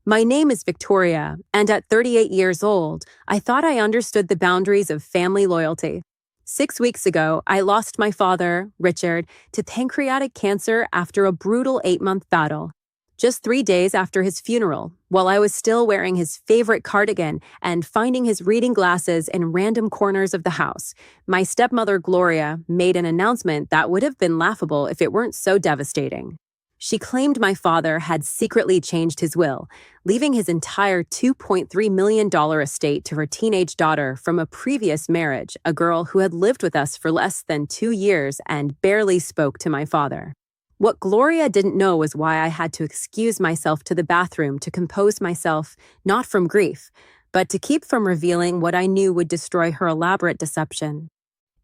My name is Victoria, and at 38 years old, I thought I understood the boundaries of family loyalty. 6 weeks ago, I lost my father, Richard, to pancreatic cancer after a brutal 8-month battle. Just 3 days after his funeral, while I was still wearing his favorite cardigan and finding his reading glasses in random corners of the house, my stepmother, Gloria, made an announcement that would have been laughable if it weren't so devastating. She claimed my father had secretly changed his will, leaving his entire $2.3 million estate to her teenage daughter from a previous marriage, a girl who had lived with us for less than 2 years and barely spoke to my father. What Gloria didn't know was why I had to excuse myself to the bathroom to compose myself, not from grief, but to keep from revealing what I knew would destroy her elaborate deception.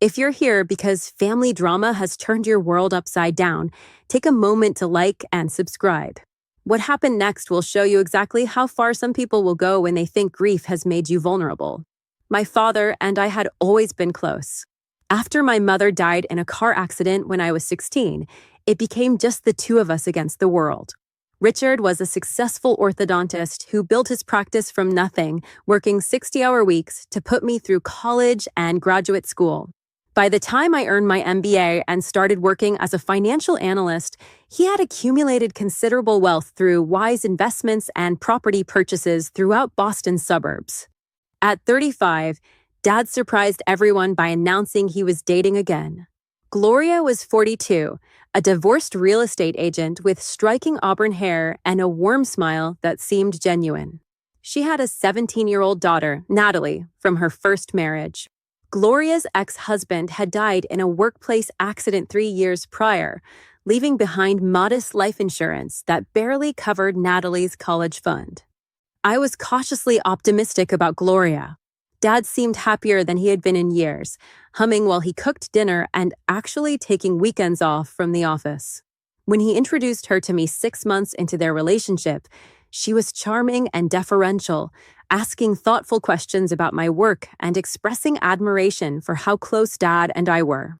If you're here because family drama has turned your world upside down, take a moment to like and subscribe. What happened next will show you exactly how far some people will go when they think grief has made you vulnerable. My father and I had always been close. After my mother died in a car accident when I was 16, it became just the two of us against the world. Richard was a successful orthodontist who built his practice from nothing, working 60-hour weeks to put me through college and graduate school. By the time I earned my MBA and started working as a financial analyst, he had accumulated considerable wealth through wise investments and property purchases throughout Boston's suburbs. At 35, Dad surprised everyone by announcing he was dating again. Gloria was 42, a divorced real estate agent with striking auburn hair and a warm smile that seemed genuine. She had a 17-year-old daughter, Natalie, from her first marriage. Gloria's ex-husband had died in a workplace accident 3 years prior, leaving behind modest life insurance that barely covered Natalie's college fund. I was cautiously optimistic about Gloria. Dad seemed happier than he had been in years, humming while he cooked dinner and actually taking weekends off from the office. When he introduced her to me 6 months into their relationship, she was charming and deferential, asking thoughtful questions about my work and expressing admiration for how close Dad and I were.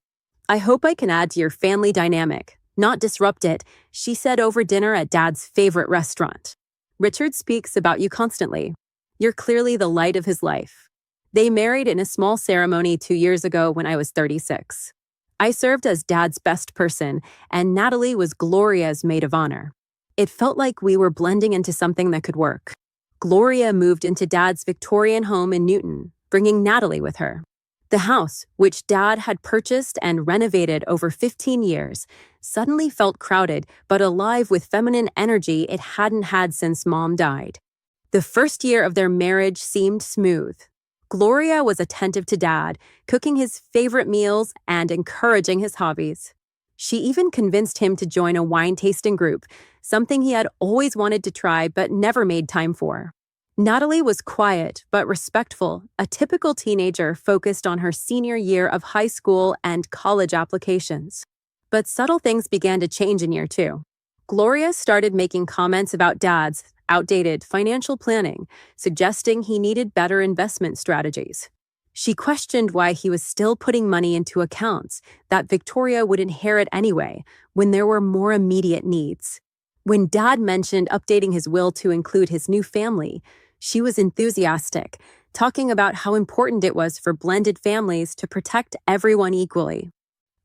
"I hope I can add to your family dynamic, not disrupt it," she said over dinner at Dad's favorite restaurant. "Richard speaks about you constantly. You're clearly the light of his life." They married in a small ceremony 2 years ago when I was 36. I served as Dad's best person, and Natalie was Gloria's maid of honor. It felt like we were blending into something that could work. Gloria moved into Dad's Victorian home in Newton, bringing Natalie with her. The house, which Dad had purchased and renovated over 15 years, suddenly felt crowded but alive with feminine energy it hadn't had since Mom died. The first year of their marriage seemed smooth. Gloria was attentive to Dad, cooking his favorite meals and encouraging his hobbies. She even convinced him to join a wine tasting group, something he had always wanted to try but never made time for. Natalie was quiet but respectful, a typical teenager focused on her senior year of high school and college applications. But subtle things began to change in year 2. Gloria started making comments about Dad's outdated financial planning, suggesting he needed better investment strategies. She questioned why he was still putting money into accounts that Victoria would inherit anyway, when there were more immediate needs. When Dad mentioned updating his will to include his new family, she was enthusiastic, talking about how important it was for blended families to protect everyone equally.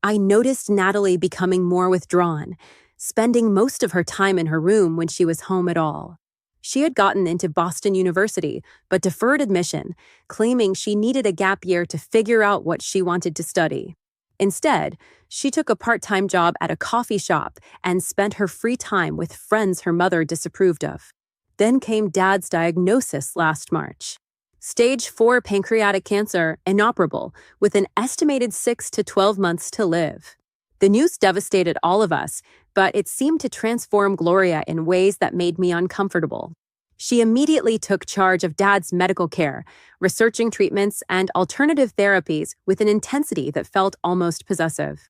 I noticed Natalie becoming more withdrawn, spending most of her time in her room when she was home at all. She had gotten into Boston University, but deferred admission, claiming she needed a gap year to figure out what she wanted to study. Instead, she took a part-time job at a coffee shop and spent her free time with friends her mother disapproved of. Then came Dad's diagnosis last March. Stage 4 pancreatic cancer, inoperable, with an estimated 6 to 12 months to live. The news devastated all of us, but it seemed to transform Gloria in ways that made me uncomfortable. She immediately took charge of Dad's medical care, researching treatments and alternative therapies with an intensity that felt almost possessive.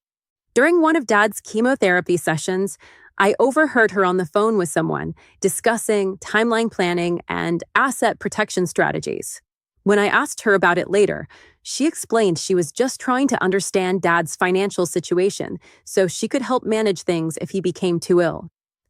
During one of Dad's chemotherapy sessions, I overheard her on the phone with someone discussing timeline planning and asset protection strategies. When I asked her about it later, she explained she was just trying to understand Dad's financial situation so she could help manage things if he became too ill.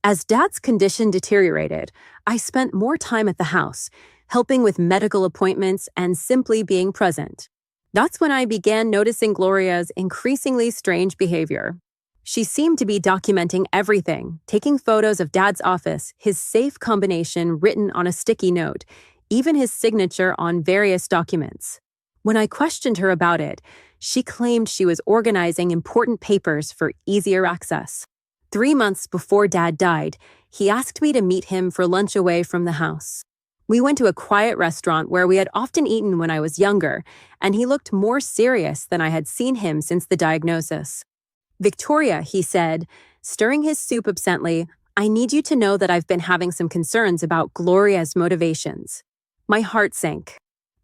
As Dad's condition deteriorated, I spent more time at the house, helping with medical appointments and simply being present. That's when I began noticing Gloria's increasingly strange behavior. She seemed to be documenting everything, taking photos of Dad's office, his safe combination written on a sticky note, even his signature on various documents. When I questioned her about it, she claimed she was organizing important papers for easier access. 3 months before Dad died, he asked me to meet him for lunch away from the house. We went to a quiet restaurant where we had often eaten when I was younger, and he looked more serious than I had seen him since the diagnosis. "Victoria," he said, stirring his soup absently, "I need you to know that I've been having some concerns about Gloria's motivations." My heart sank.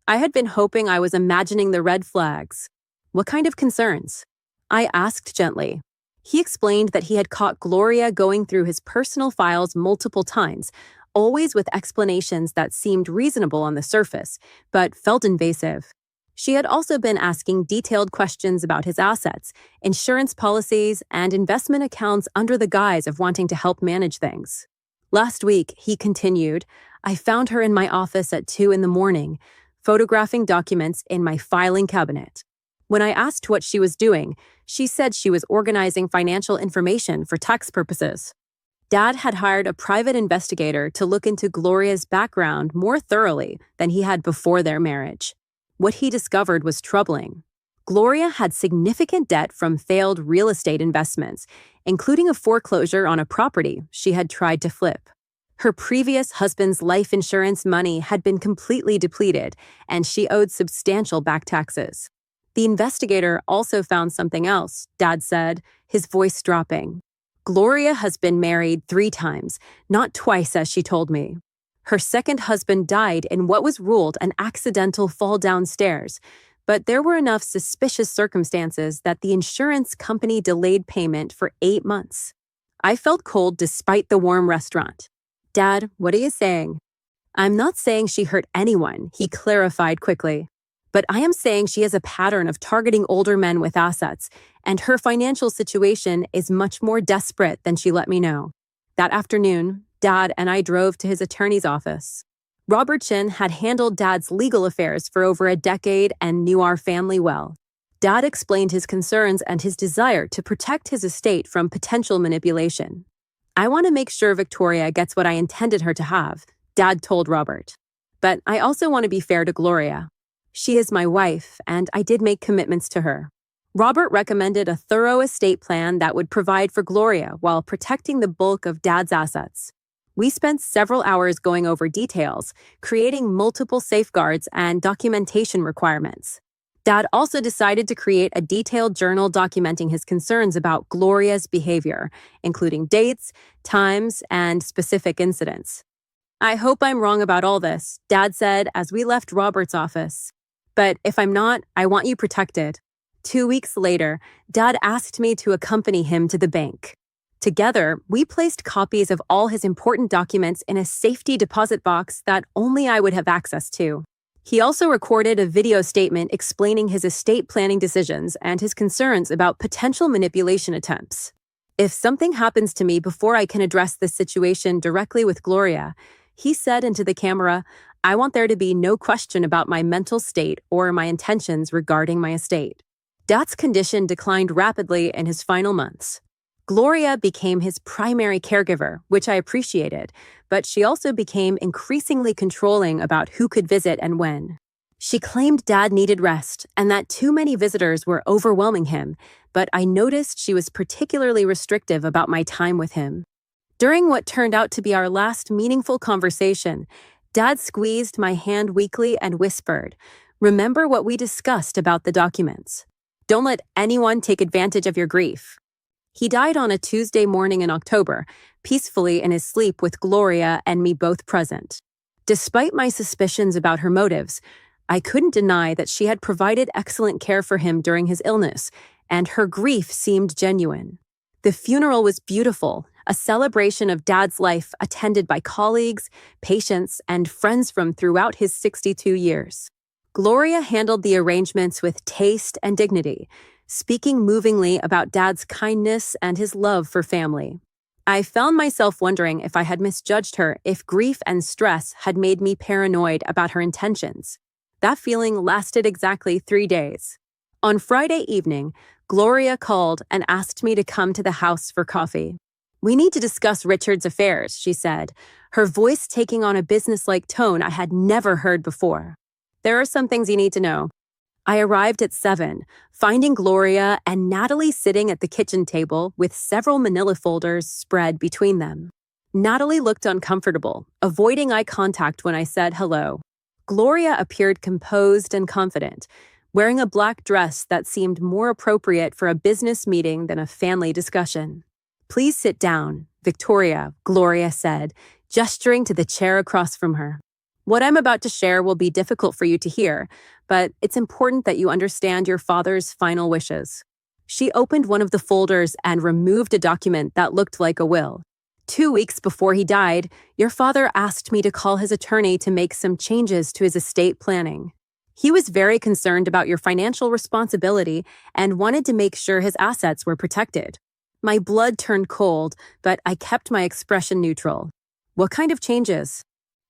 I had been hoping I was imagining the red flags. "What kind of concerns?" I asked gently. He explained that he had caught Gloria going through his personal files multiple times, always with explanations that seemed reasonable on the surface, but felt invasive. She had also been asking detailed questions about his assets, insurance policies, and investment accounts under the guise of wanting to help manage things. "Last week," he continued, "I found her in my office at 2 a.m, photographing documents in my filing cabinet. When I asked what she was doing, she said she was organizing financial information for tax purposes." Dad had hired a private investigator to look into Gloria's background more thoroughly than he had before their marriage. What he discovered was troubling. Gloria had significant debt from failed real estate investments, including a foreclosure on a property she had tried to flip. Her previous husband's life insurance money had been completely depleted, and she owed substantial back taxes. The investigator also found something else, Dad said, his voice dropping. "Gloria has been married 3 times, not twice as she told me. Her second husband died in what was ruled an accidental fall downstairs, but there were enough suspicious circumstances that the insurance company delayed payment for 8 months. I felt cold despite the warm restaurant. "Dad, what are you saying?" "I'm not saying she hurt anyone," he clarified quickly. "But I am saying she has a pattern of targeting older men with assets, and her financial situation is much more desperate than she let me know." That afternoon, Dad and I drove to his attorney's office. Robert Chin had handled Dad's legal affairs for over a decade and knew our family well. Dad explained his concerns and his desire to protect his estate from potential manipulation. "I want to make sure Victoria gets what I intended her to have," Dad told Robert. "But I also want to be fair to Gloria. She is my wife, and I did make commitments to her." Robert recommended a thorough estate plan that would provide for Gloria while protecting the bulk of Dad's assets. We spent several hours going over details, creating multiple safeguards and documentation requirements. Dad also decided to create a detailed journal documenting his concerns about Gloria's behavior, including dates, times, and specific incidents. "I hope I'm wrong about all this," Dad said as we left Robert's office. "But if I'm not, I want you protected." 2 weeks later, Dad asked me to accompany him to the bank. Together, we placed copies of all his important documents in a safety deposit box that only I would have access to. He also recorded a video statement explaining his estate planning decisions and his concerns about potential manipulation attempts. "If something happens to me before I can address this situation directly with Gloria," he said into the camera, "I want there to be no question about my mental state or my intentions regarding my estate." Dad's condition declined rapidly in his final months. Gloria became his primary caregiver, which I appreciated, but she also became increasingly controlling about who could visit and when. She claimed Dad needed rest and that too many visitors were overwhelming him, but I noticed she was particularly restrictive about my time with him. During what turned out to be our last meaningful conversation, Dad squeezed my hand weakly and whispered, "Remember what we discussed about the documents. Don't let anyone take advantage of your grief." He died on a Tuesday morning in October, peacefully in his sleep with Gloria and me both present. Despite my suspicions about her motives, I couldn't deny that she had provided excellent care for him during his illness, and her grief seemed genuine. The funeral was beautiful, a celebration of Dad's life attended by colleagues, patients, and friends from throughout his 62 years. Gloria handled the arrangements with taste and dignity, speaking movingly about Dad's kindness and his love for family. I found myself wondering if I had misjudged her, if grief and stress had made me paranoid about her intentions. That feeling lasted exactly 3 days. On Friday evening, Gloria called and asked me to come to the house for coffee. "We need to discuss Richard's affairs," she said, her voice taking on a businesslike tone I had never heard before. "There are some things you need to know." I arrived at 7, finding Gloria and Natalie sitting at the kitchen table with several manila folders spread between them. Natalie looked uncomfortable, avoiding eye contact when I said hello. Gloria appeared composed and confident, wearing a black dress that seemed more appropriate for a business meeting than a family discussion. "Please sit down," Gloria said, gesturing to the chair across from her. "What I'm about to share will be difficult for you to hear, but it's important that you understand your father's final wishes." She opened one of the folders and removed a document that looked like a will. "2 weeks before he died, your father asked me to call his attorney to make some changes to his estate planning. He was very concerned about your financial responsibility and wanted to make sure his assets were protected." My blood turned cold, but I kept my expression neutral. "What kind of changes?"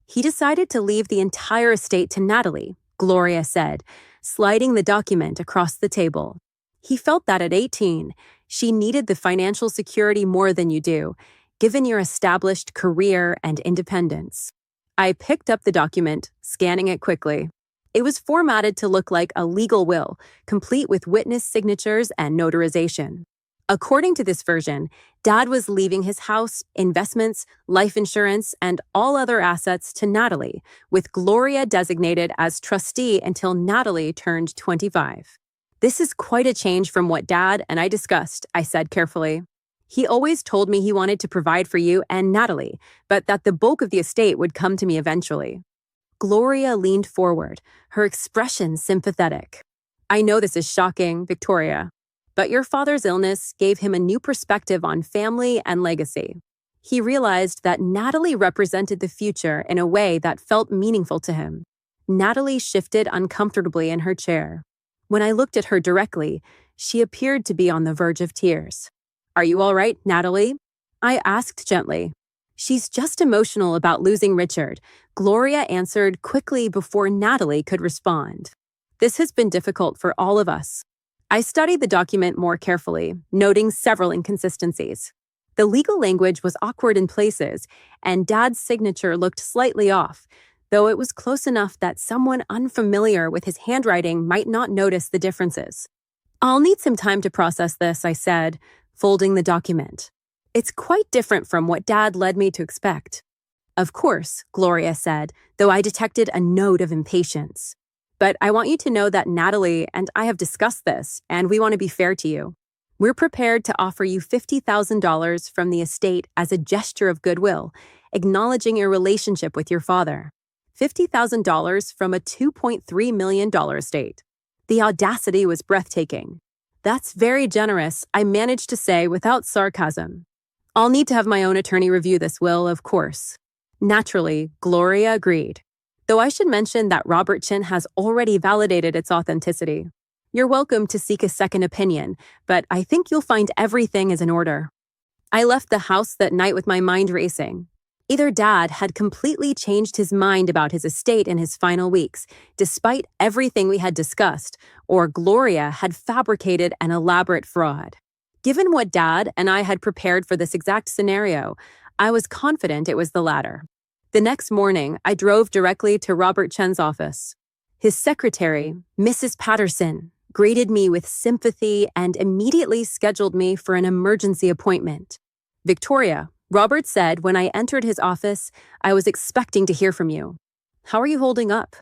"He decided to leave the entire estate to Natalie," Gloria said, sliding the document across the table. "He felt that at 18, she needed the financial security more than you do, given your established career and independence." I picked up the document, scanning it quickly. It was formatted to look like a legal will, complete with witness signatures and notarization. According to this version, Dad was leaving his house, investments, life insurance, and all other assets to Natalie, with Gloria designated as trustee until Natalie turned 25. "This is quite a change from what Dad and I discussed," I said carefully. "He always told me he wanted to provide for you and Natalie, but that the bulk of the estate would come to me eventually." Gloria leaned forward, her expression sympathetic. "I know this is shocking, Victoria, but your father's illness gave him a new perspective on family and legacy. He realized that Natalie represented the future in a way that felt meaningful to him." Natalie shifted uncomfortably in her chair. When I looked at her directly, she appeared to be on the verge of tears. "Are you all right, Natalie?" I asked gently. "She's just emotional about losing Richard," Gloria answered quickly before Natalie could respond. "This has been difficult for all of us." I studied the document more carefully, noting several inconsistencies. The legal language was awkward in places, and Dad's signature looked slightly off, though it was close enough that someone unfamiliar with his handwriting might not notice the differences. "I'll need some time to process this," I said, folding the document. "It's quite different from what Dad led me to expect." "Of course," Gloria said, though I detected a note of impatience. "But I want you to know that Natalie and I have discussed this, and we want to be fair to you. We're prepared to offer you $50,000 from the estate as a gesture of goodwill, acknowledging your relationship with your father. $50,000 from a $2.3 million estate." The audacity was breathtaking. "That's very generous," I managed to say without sarcasm. "I'll need to have my own attorney review this will, of course." Naturally, Gloria agreed, though I should mention that Robert Chin has already validated its authenticity. "You're welcome to seek a second opinion, but I think you'll find everything is in order." I left the house that night with my mind racing. Either Dad had completely changed his mind about his estate in his final weeks, despite everything we had discussed, or Gloria had fabricated an elaborate fraud. Given what Dad and I had prepared for this exact scenario, I was confident it was the latter. The next morning, I drove directly to Robert Chen's office. His secretary, Mrs. Patterson, greeted me with sympathy and immediately scheduled me for an emergency appointment. "Victoria," Robert said when I entered his office, "I was expecting to hear from you. How are you holding up?"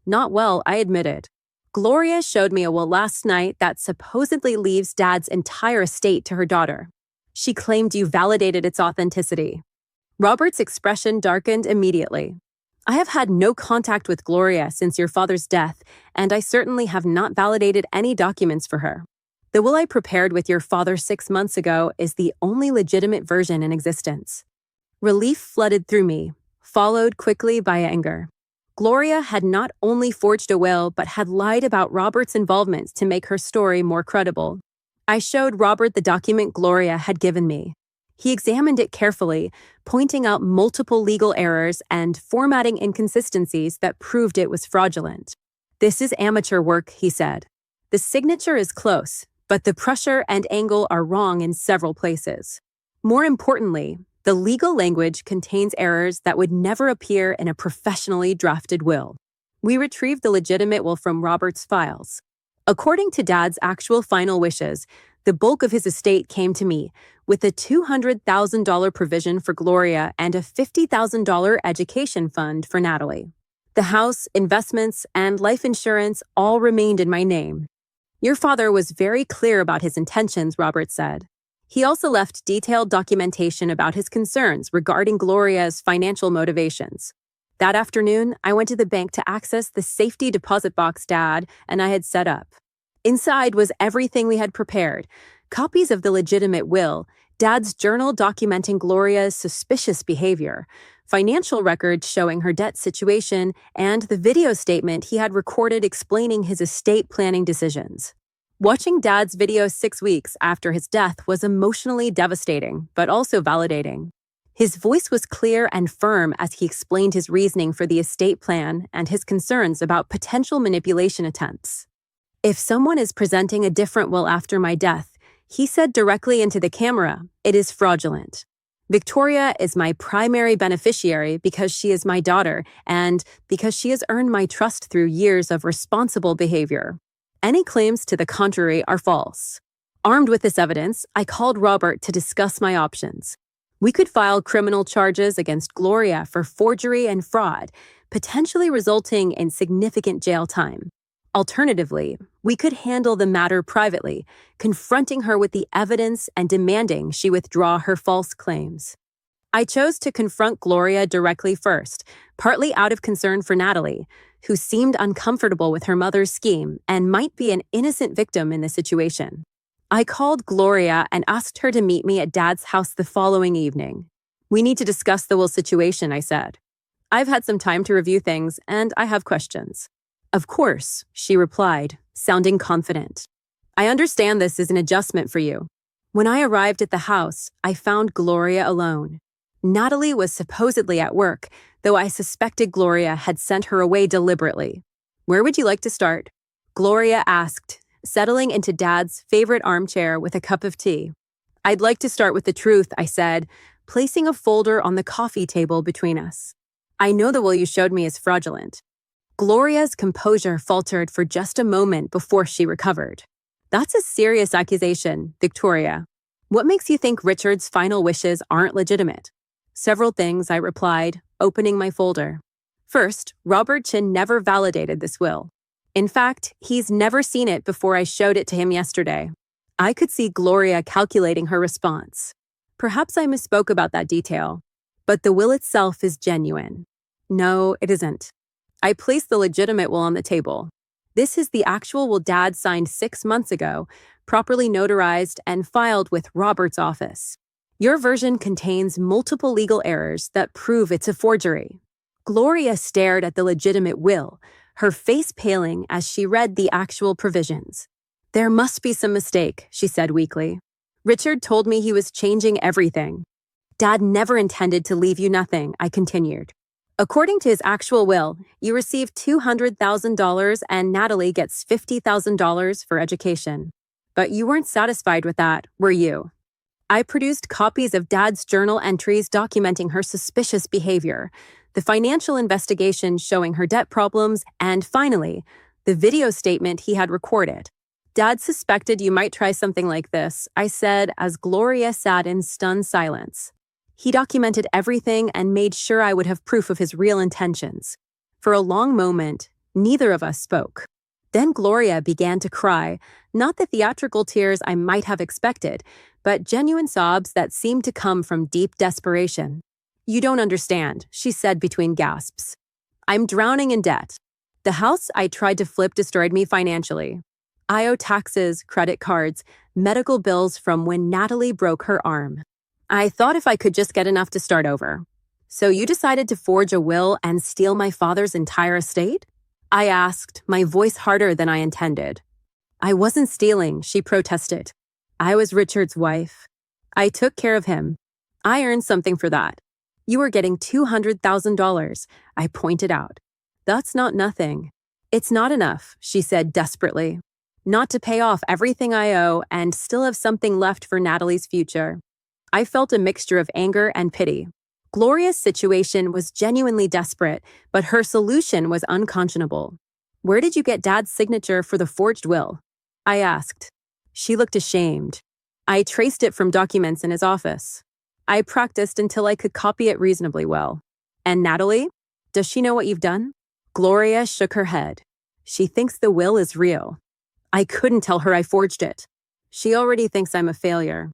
"Not well," I admitted. "Gloria showed me a will last night that supposedly leaves Dad's entire estate to her daughter. She claimed you validated its authenticity." Robert's expression darkened immediately. "I have had no contact with Gloria since your father's death, and I certainly have not validated any documents for her. The will I prepared with your father 6 months ago is the only legitimate version in existence." Relief flooded through me, followed quickly by anger. Gloria had not only forged a will, but had lied about Robert's involvement to make her story more credible. I showed Robert the document Gloria had given me. He examined it carefully, pointing out multiple legal errors and formatting inconsistencies that proved it was fraudulent. "This is amateur work," he said. "The signature is close, but the pressure and angle are wrong in several places. More importantly, the legal language contains errors that would never appear in a professionally drafted will." We retrieved the legitimate will from Robert's files. According to Dad's actual final wishes, the bulk of his estate came to me, with a $200,000 provision for Gloria and a $50,000 education fund for Natalie. The house, investments, and life insurance all remained in my name. "Your father was very clear about his intentions," Robert said. He also left detailed documentation about his concerns regarding Gloria's financial motivations. That afternoon, I went to the bank to access the safety deposit box Dad and I had set up. Inside was everything we had prepared: copies of the legitimate will, Dad's journal documenting Gloria's suspicious behavior, financial records showing her debt situation, and the video statement he had recorded explaining his estate planning decisions. Watching Dad's video 6 weeks after his death was emotionally devastating, but also validating. His voice was clear and firm as he explained his reasoning for the estate plan and his concerns about potential manipulation attempts. "If someone is presenting a different will after my death," he said directly into the camera, "it is fraudulent. Victoria is my primary beneficiary because she is my daughter and because she has earned my trust through years of responsible behavior. Any claims to the contrary are false." Armed with this evidence, I called Robert to discuss my options. We could file criminal charges against Gloria for forgery and fraud, potentially resulting in significant jail time. Alternatively, we could handle the matter privately, confronting her with the evidence and demanding she withdraw her false claims. I chose to confront Gloria directly first, partly out of concern for Natalie, who seemed uncomfortable with her mother's scheme and might be an innocent victim in the situation. I called Gloria and asked her to meet me at Dad's house the following evening. "We need to discuss the will situation," I said. "I've had some time to review things, and I have questions." "Of course," she replied, sounding confident. "I understand this is an adjustment for you." When I arrived at the house, I found Gloria alone. Natalie was supposedly at work, though I suspected Gloria had sent her away deliberately. "Where would you like to start?" Gloria asked, settling into Dad's favorite armchair with a cup of tea. "I'd like to start with the truth," I said, placing a folder on the coffee table between us. "I know the will you showed me is fraudulent." Gloria's composure faltered for just a moment before she recovered. "That's a serious accusation, Victoria. What makes you think Richard's final wishes aren't legitimate?" "Several things," I replied, opening my folder. "First, Robert Chin never validated this will. In fact, he's never seen it before I showed it to him yesterday." I could see Gloria calculating her response. Perhaps I misspoke about that detail, but the will itself is genuine. "No, it isn't." I placed the legitimate will on the table. "This is the actual will Dad signed 6 months ago, properly notarized and filed with Robert's office. Your version contains multiple legal errors that prove it's a forgery." Gloria stared at the legitimate will, her face paling as she read the actual provisions. "There must be some mistake," she said weakly. "Richard told me he was changing everything." "Dad never intended to leave you nothing," I continued. "According to his actual will, you receive $200,000 and Natalie gets $50,000 for education. But you weren't satisfied with that, were you?" I produced copies of Dad's journal entries documenting her suspicious behavior, the financial investigation showing her debt problems, and finally, the video statement he had recorded. "Dad suspected you might try something like this," I said as Gloria sat in stunned silence. "He documented everything and made sure I would have proof of his real intentions." For a long moment, neither of us spoke. Then Gloria began to cry, not the theatrical tears I might have expected, but genuine sobs that seemed to come from deep desperation. "You don't understand," she said between gasps. "I'm drowning in debt. The house I tried to flip destroyed me financially. I owe taxes, credit cards, medical bills from when Natalie broke her arm. I thought if I could just get enough to start over." "So you decided to forge a will and steal my father's entire estate?" I asked, my voice harder than I intended. "I wasn't stealing," she protested. "I was Richard's wife. I took care of him, I earned something for that. You are getting $200,000, I pointed out. That's not nothing. It's not enough, she said desperately. Not to pay off everything I owe and still have something left for Natalie's future. I felt a mixture of anger and pity. Gloria's situation was genuinely desperate, but her solution was unconscionable. Where did you get Dad's signature for the forged will? I asked. She looked ashamed. I traced it from documents in his office. I practiced until I could copy it reasonably well. And Natalie? Does she know what you've done? Gloria shook her head. She thinks the will is real. I couldn't tell her I forged it. She already thinks I'm a failure.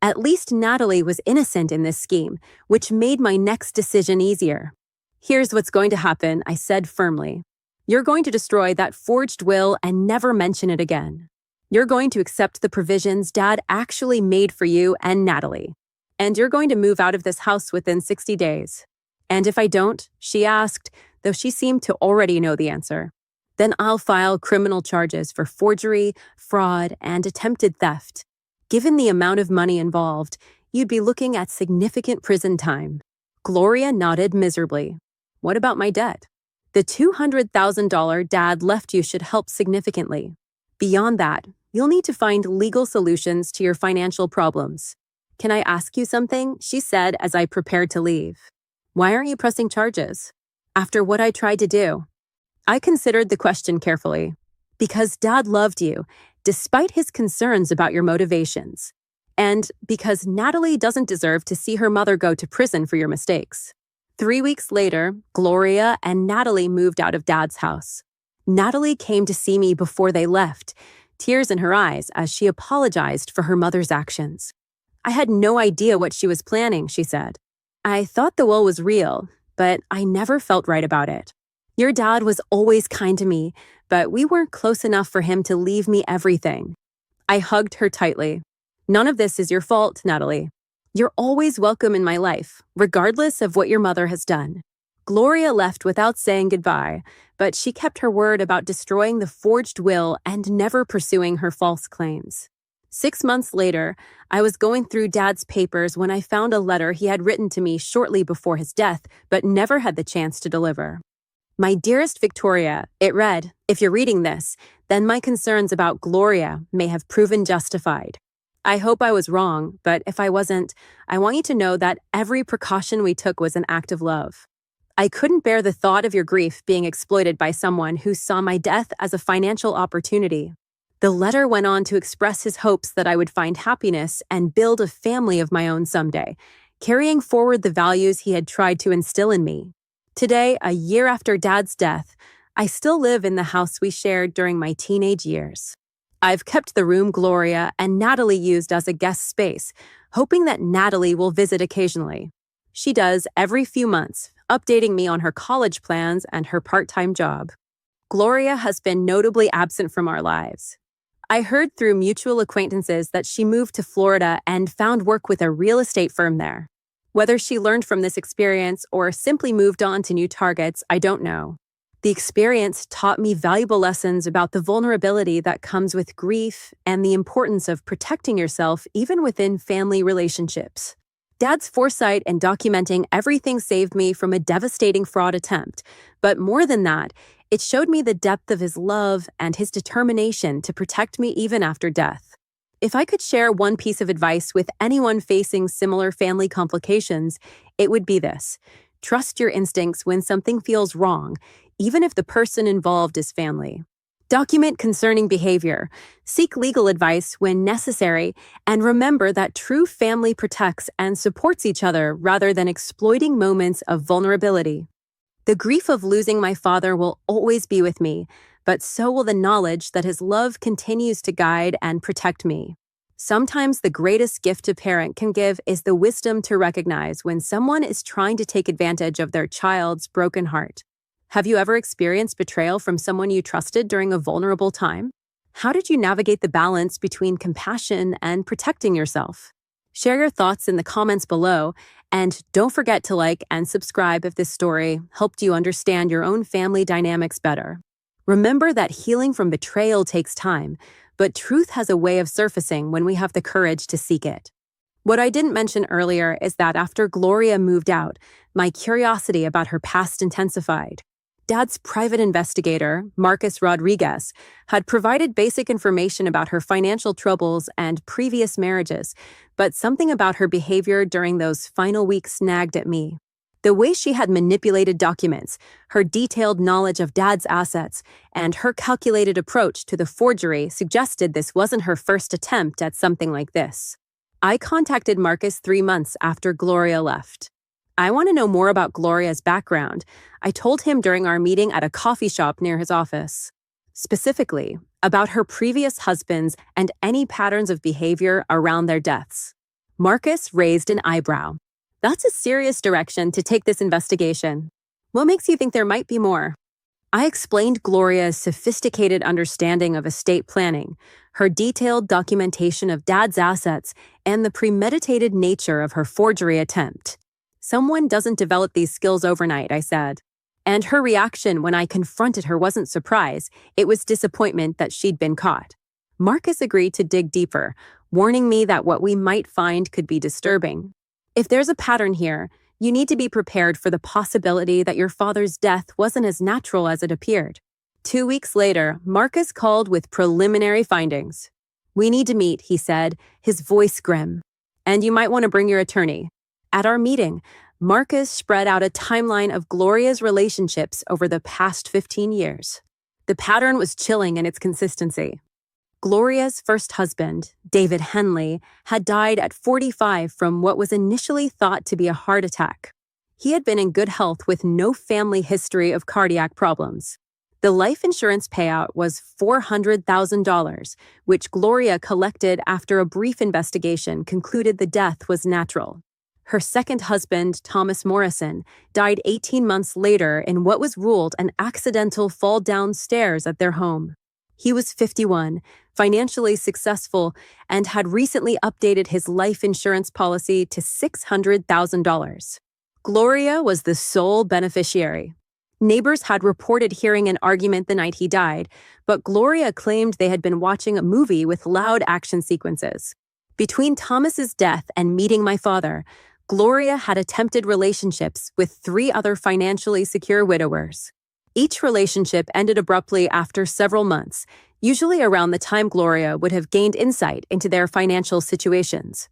At least Natalie was innocent in this scheme, which made my next decision easier. Here's what's going to happen, I said firmly. You're going to destroy that forged will and never mention it again. You're going to accept the provisions Dad actually made for you and Natalie. And you're going to move out of this house within 60 days. And if I don't, she asked, though she seemed to already know the answer, then I'll file criminal charges for forgery, fraud, and attempted theft. Given the amount of money involved, you'd be looking at significant prison time. Gloria nodded miserably. What about my debt? The $200,000 Dad left you should help significantly. Beyond that, you'll need to find legal solutions to your financial problems. Can I ask you something? She said as I prepared to leave. Why aren't you pressing charges? After what I tried to do. I considered the question carefully. Because Dad loved you, despite his concerns about your motivations. And because Natalie doesn't deserve to see her mother go to prison for your mistakes. 3 weeks later, Gloria and Natalie moved out of Dad's house. Natalie came to see me before they left, tears in her eyes as she apologized for her mother's actions. I had no idea what she was planning, she said. I thought the will was real, but I never felt right about it. Your dad was always kind to me, but we weren't close enough for him to leave me everything. I hugged her tightly. None of this is your fault, Natalie. You're always welcome in my life, regardless of what your mother has done. Gloria left without saying goodbye, but she kept her word about destroying the forged will and never pursuing her false claims. 6 months later, I was going through Dad's papers when I found a letter he had written to me shortly before his death, but never had the chance to deliver. My dearest Victoria, it read, if you're reading this, then my concerns about Gloria may have proven justified. I hope I was wrong, but if I wasn't, I want you to know that every precaution we took was an act of love. I couldn't bear the thought of your grief being exploited by someone who saw my death as a financial opportunity. The letter went on to express his hopes that I would find happiness and build a family of my own someday, carrying forward the values he had tried to instill in me. Today, a year after Dad's death, I still live in the house we shared during my teenage years. I've kept the room Gloria and Natalie used as a guest space, hoping that Natalie will visit occasionally. She does every few months, updating me on her college plans and her part-time job. Gloria has been notably absent from our lives. I heard through mutual acquaintances that she moved to Florida and found work with a real estate firm there. Whether she learned from this experience or simply moved on to new targets, I don't know. The experience taught me valuable lessons about the vulnerability that comes with grief and the importance of protecting yourself even within family relationships. Dad's foresight in documenting everything saved me from a devastating fraud attempt, but more than that, it showed me the depth of his love and his determination to protect me even after death. If I could share one piece of advice with anyone facing similar family complications, it would be this. Trust your instincts when something feels wrong, even if the person involved is family. Document concerning behavior, seek legal advice when necessary, and remember that true family protects and supports each other rather than exploiting moments of vulnerability. The grief of losing my father will always be with me, but so will the knowledge that his love continues to guide and protect me. Sometimes the greatest gift a parent can give is the wisdom to recognize when someone is trying to take advantage of their child's broken heart. Have you ever experienced betrayal from someone you trusted during a vulnerable time? How did you navigate the balance between compassion and protecting yourself? Share your thoughts in the comments below, and don't forget to like and subscribe if this story helped you understand your own family dynamics better. Remember that healing from betrayal takes time, but truth has a way of surfacing when we have the courage to seek it. What I didn't mention earlier is that after Gloria moved out, my curiosity about her past intensified. Dad's private investigator, Marcus Rodriguez, had provided basic information about her financial troubles and previous marriages, but something about her behavior during those final weeks nagged at me. The way she had manipulated documents, her detailed knowledge of Dad's assets, and her calculated approach to the forgery suggested this wasn't her first attempt at something like this. I contacted Marcus 3 months after Gloria left. I want to know more about Gloria's background, I told him during our meeting at a coffee shop near his office. Specifically, about her previous husbands and any patterns of behavior around their deaths. Marcus raised an eyebrow. That's a serious direction to take this investigation. What makes you think there might be more? I explained Gloria's sophisticated understanding of estate planning, her detailed documentation of Dad's assets, and the premeditated nature of her forgery attempt. Someone doesn't develop these skills overnight, I said. And her reaction when I confronted her wasn't surprise, it was disappointment that she'd been caught. Marcus agreed to dig deeper, warning me that what we might find could be disturbing. If there's a pattern here, you need to be prepared for the possibility that your father's death wasn't as natural as it appeared. 2 weeks later, Marcus called with preliminary findings. We need to meet, he said, his voice grim. And you might want to bring your attorney. At our meeting, Marcus spread out a timeline of Gloria's relationships over the past 15 years. The pattern was chilling in its consistency. Gloria's first husband, David Henley, had died at 45 from what was initially thought to be a heart attack. He had been in good health with no family history of cardiac problems. The life insurance payout was $400,000, which Gloria collected after a brief investigation concluded the death was natural. Her second husband, Thomas Morrison, died 18 months later in what was ruled an accidental fall down stairs at their home. He was 51, financially successful, and had recently updated his life insurance policy to $600,000. Gloria was the sole beneficiary. Neighbors had reported hearing an argument the night he died, but Gloria claimed they had been watching a movie with loud action sequences. Between Thomas's death and meeting my father, Gloria had attempted relationships with 3 other financially secure widowers. Each relationship ended abruptly after several months, usually around the time Gloria would have gained insight into their financial situations.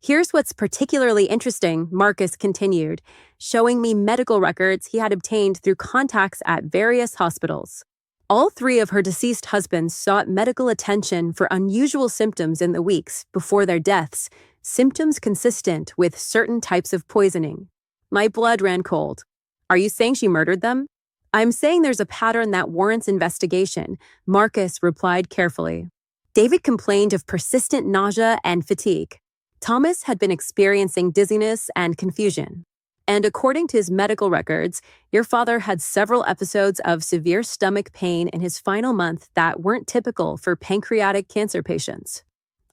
Here's what's particularly interesting, Marcus continued, showing me medical records he had obtained through contacts at various hospitals. All 3 of her deceased husbands sought medical attention for unusual symptoms in the weeks before their deaths, symptoms consistent with certain types of poisoning. My blood ran cold. Are you saying she murdered them? I'm saying there's a pattern that warrants investigation, Marcus replied carefully. David complained of persistent nausea and fatigue. Thomas had been experiencing dizziness and confusion. And according to his medical records, your father had several episodes of severe stomach pain in his final month that weren't typical for pancreatic cancer patients.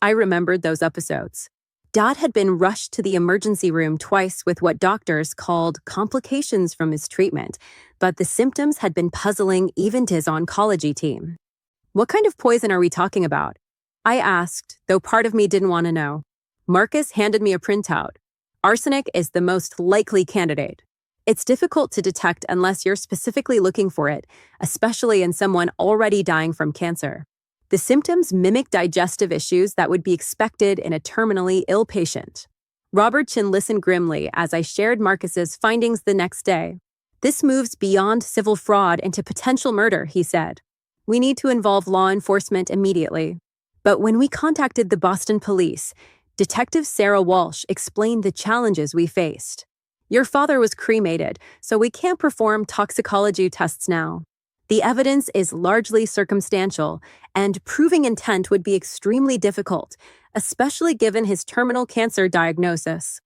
I remembered those episodes. Dad had been rushed to the emergency room twice with what doctors called complications from his treatment, but the symptoms had been puzzling even to his oncology team. What kind of poison are we talking about? I asked, though part of me didn't want to know. Marcus handed me a printout. Arsenic is the most likely candidate. It's difficult to detect unless you're specifically looking for it, especially in someone already dying from cancer. The symptoms mimic digestive issues that would be expected in a terminally ill patient. Robertson listened grimly as I shared Marcus's findings the next day. This moves beyond civil fraud into potential murder, he said. We need to involve law enforcement immediately. But when we contacted the Boston police, Detective Sarah Walsh explained the challenges we faced. Your father was cremated, so we can't perform toxicology tests now. The evidence is largely circumstantial, and proving intent would be extremely difficult, especially given his terminal cancer diagnosis.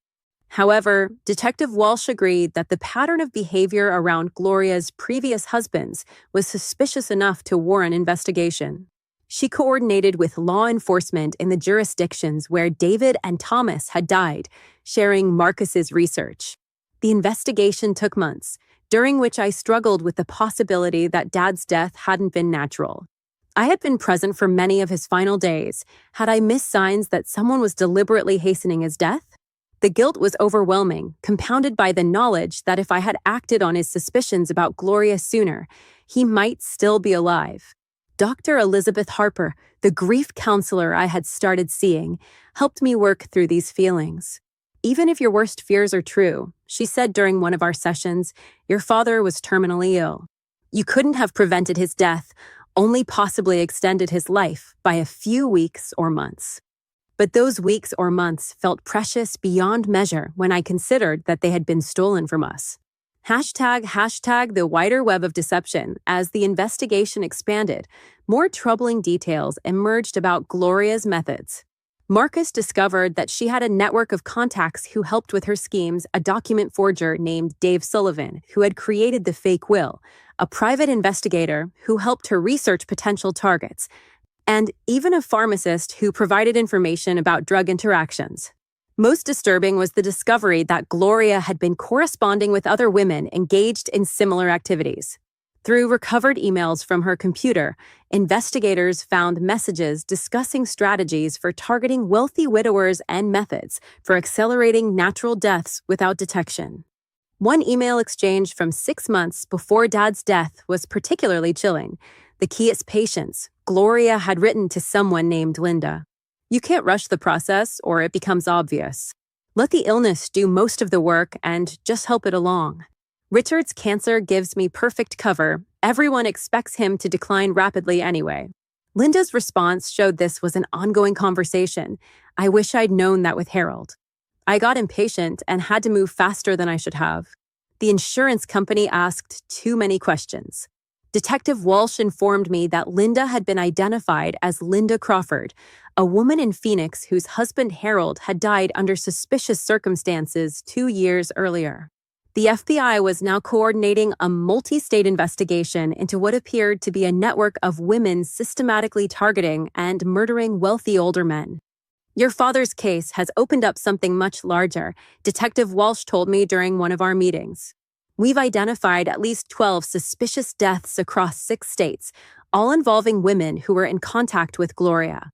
However, Detective Walsh agreed that the pattern of behavior around Gloria's previous husbands was suspicious enough to warrant investigation. She coordinated with law enforcement in the jurisdictions where David and Thomas had died, sharing Marcus's research. The investigation took months, during which I struggled with the possibility that Dad's death hadn't been natural. I had been present for many of his final days. Had I missed signs that someone was deliberately hastening his death? The guilt was overwhelming, compounded by the knowledge that if I had acted on his suspicions about Gloria sooner, he might still be alive. Dr. Elizabeth Harper, the grief counselor I had started seeing, helped me work through these feelings. Even if your worst fears are true, she said during one of our sessions, your father was terminally ill. You couldn't have prevented his death, only possibly extended his life by a few weeks or months. But those weeks or months felt precious beyond measure when I considered that they had been stolen from us. Hashtag the wider web of deception. As the investigation expanded, more troubling details emerged about Gloria's methods. Marcus discovered that she had a network of contacts who helped with her schemes, a document forger named Dave Sullivan, who had created the fake will, a private investigator who helped her research potential targets, and even a pharmacist who provided information about drug interactions. Most disturbing was the discovery that Gloria had been corresponding with other women engaged in similar activities. Through recovered emails from her computer, investigators found messages discussing strategies for targeting wealthy widowers and methods for accelerating natural deaths without detection. One email exchange from 6 months before Dad's death was particularly chilling. The key is patience. Gloria had written to someone named Linda. You can't rush the process or it becomes obvious. Let the illness do most of the work and just help it along. Richard's cancer gives me perfect cover. Everyone expects him to decline rapidly anyway. Linda's response showed this was an ongoing conversation. I wish I'd known that with Harold. I got impatient and had to move faster than I should have. The insurance company asked too many questions. Detective Walsh informed me that Linda had been identified as Linda Crawford, a woman in Phoenix whose husband Harold had died under suspicious circumstances 2 years earlier. The FBI was now coordinating a multi-state investigation into what appeared to be a network of women systematically targeting and murdering wealthy older men. Your father's case has opened up something much larger, Detective Walsh told me during one of our meetings. We've identified at least 12 suspicious deaths across 6 states, all involving women who were in contact with Gloria.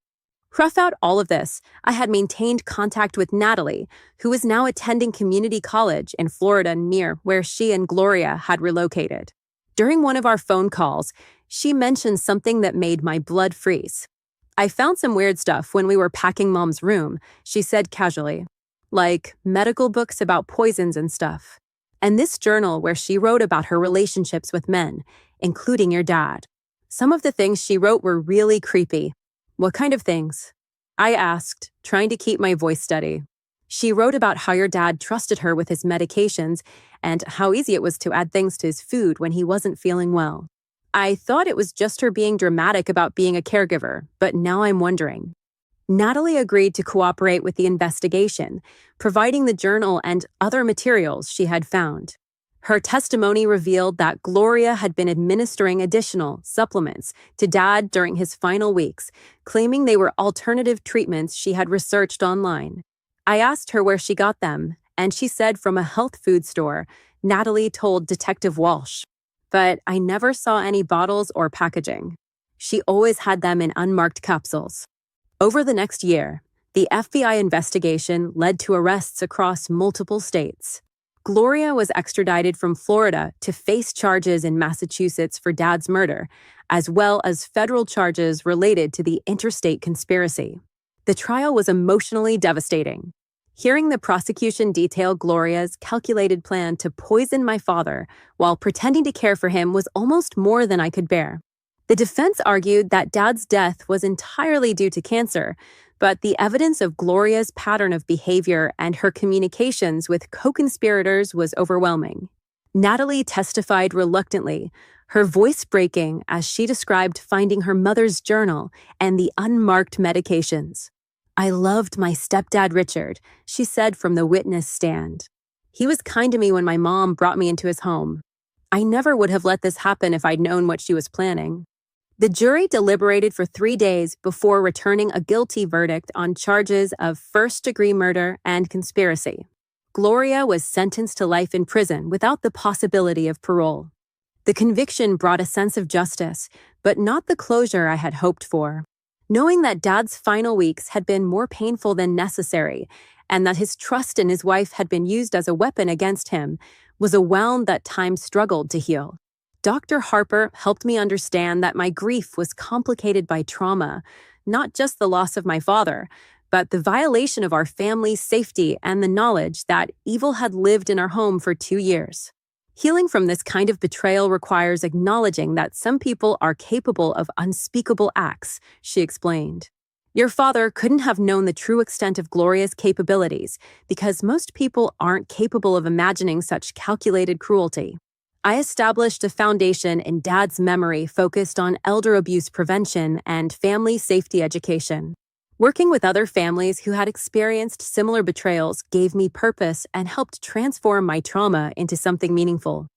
Rough out all of this, I had maintained contact with Natalie, who was now attending community college in Florida near where she and Gloria had relocated. During one of our phone calls, she mentioned something that made my blood freeze. I found some weird stuff when we were packing Mom's room, she said casually, like medical books about poisons and stuff. And this journal where she wrote about her relationships with men, including your dad. Some of the things she wrote were really creepy. What kind of things? I asked, trying to keep my voice steady. She wrote about how your dad trusted her with his medications and how easy it was to add things to his food when he wasn't feeling well. I thought it was just her being dramatic about being a caregiver, but now I'm wondering. Natalie agreed to cooperate with the investigation, providing the journal and other materials she had found. Her testimony revealed that Gloria had been administering additional supplements to Dad during his final weeks, claiming they were alternative treatments she had researched online. I asked her where she got them, and she said from a health food store, Natalie told Detective Walsh. But I never saw any bottles or packaging. She always had them in unmarked capsules. Over the next year, the FBI investigation led to arrests across multiple states. Gloria was extradited from Florida to face charges in Massachusetts for Dad's murder, as well as federal charges related to the interstate conspiracy. The trial was emotionally devastating. Hearing the prosecution detail Gloria's calculated plan to poison my father while pretending to care for him was almost more than I could bear. The defense argued that Dad's death was entirely due to cancer, but the evidence of Gloria's pattern of behavior and her communications with co-conspirators was overwhelming. Natalie testified reluctantly, her voice breaking as she described finding her mother's journal and the unmarked medications. I loved my stepdad Richard, she said from the witness stand. He was kind to me when my mom brought me into his home. I never would have let this happen if I'd known what she was planning. The jury deliberated for 3 days before returning a guilty verdict on charges of first-degree murder and conspiracy. Gloria was sentenced to life in prison without the possibility of parole. The conviction brought a sense of justice, but not the closure I had hoped for. Knowing that Dad's final weeks had been more painful than necessary, and that his trust in his wife had been used as a weapon against him, was a wound that time struggled to heal. Dr. Harper helped me understand that my grief was complicated by trauma, not just the loss of my father, but the violation of our family's safety and the knowledge that evil had lived in our home for 2 years. Healing from this kind of betrayal requires acknowledging that some people are capable of unspeakable acts, she explained. Your father couldn't have known the true extent of Gloria's capabilities because most people aren't capable of imagining such calculated cruelty. I established a foundation in Dad's memory focused on elder abuse prevention and family safety education. Working with other families who had experienced similar betrayals gave me purpose and helped transform my trauma into something meaningful.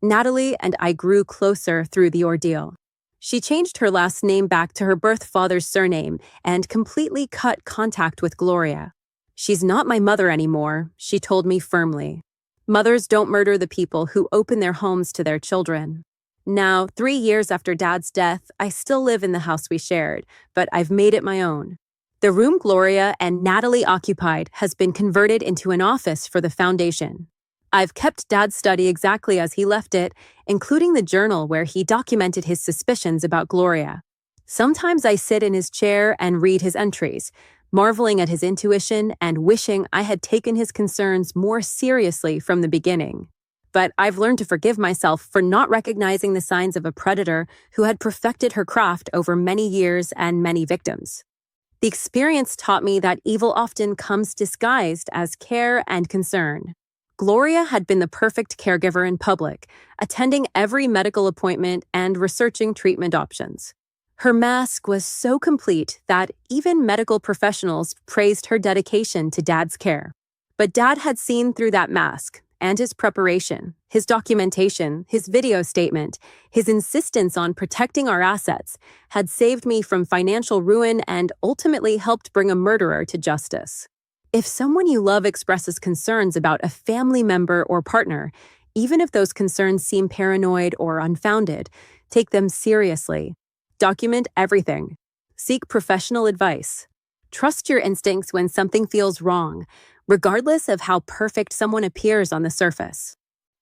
Natalie and I grew closer through the ordeal. She changed her last name back to her birth father's surname and completely cut contact with Gloria. She's not my mother anymore, she told me firmly. Mothers don't murder the people who open their homes to their children. Now, 3 years after Dad's death, I still live in the house we shared, but I've made it my own. The room Gloria and Natalie occupied has been converted into an office for the foundation. I've kept Dad's study exactly as he left it, including the journal where he documented his suspicions about Gloria. Sometimes I sit in his chair and read his entries, marveling at his intuition and wishing I had taken his concerns more seriously from the beginning. But I've learned to forgive myself for not recognizing the signs of a predator who had perfected her craft over many years and many victims. The experience taught me that evil often comes disguised as care and concern. Gloria had been the perfect caregiver in public, attending every medical appointment and researching treatment options. Her mask was so complete that even medical professionals praised her dedication to Dad's care. But Dad had seen through that mask, and his preparation, his documentation, his video statement, his insistence on protecting our assets had saved me from financial ruin and ultimately helped bring a murderer to justice. If someone you love expresses concerns about a family member or partner, even if those concerns seem paranoid or unfounded, take them seriously. Document everything. Seek professional advice. Trust your instincts when something feels wrong, regardless of how perfect someone appears on the surface.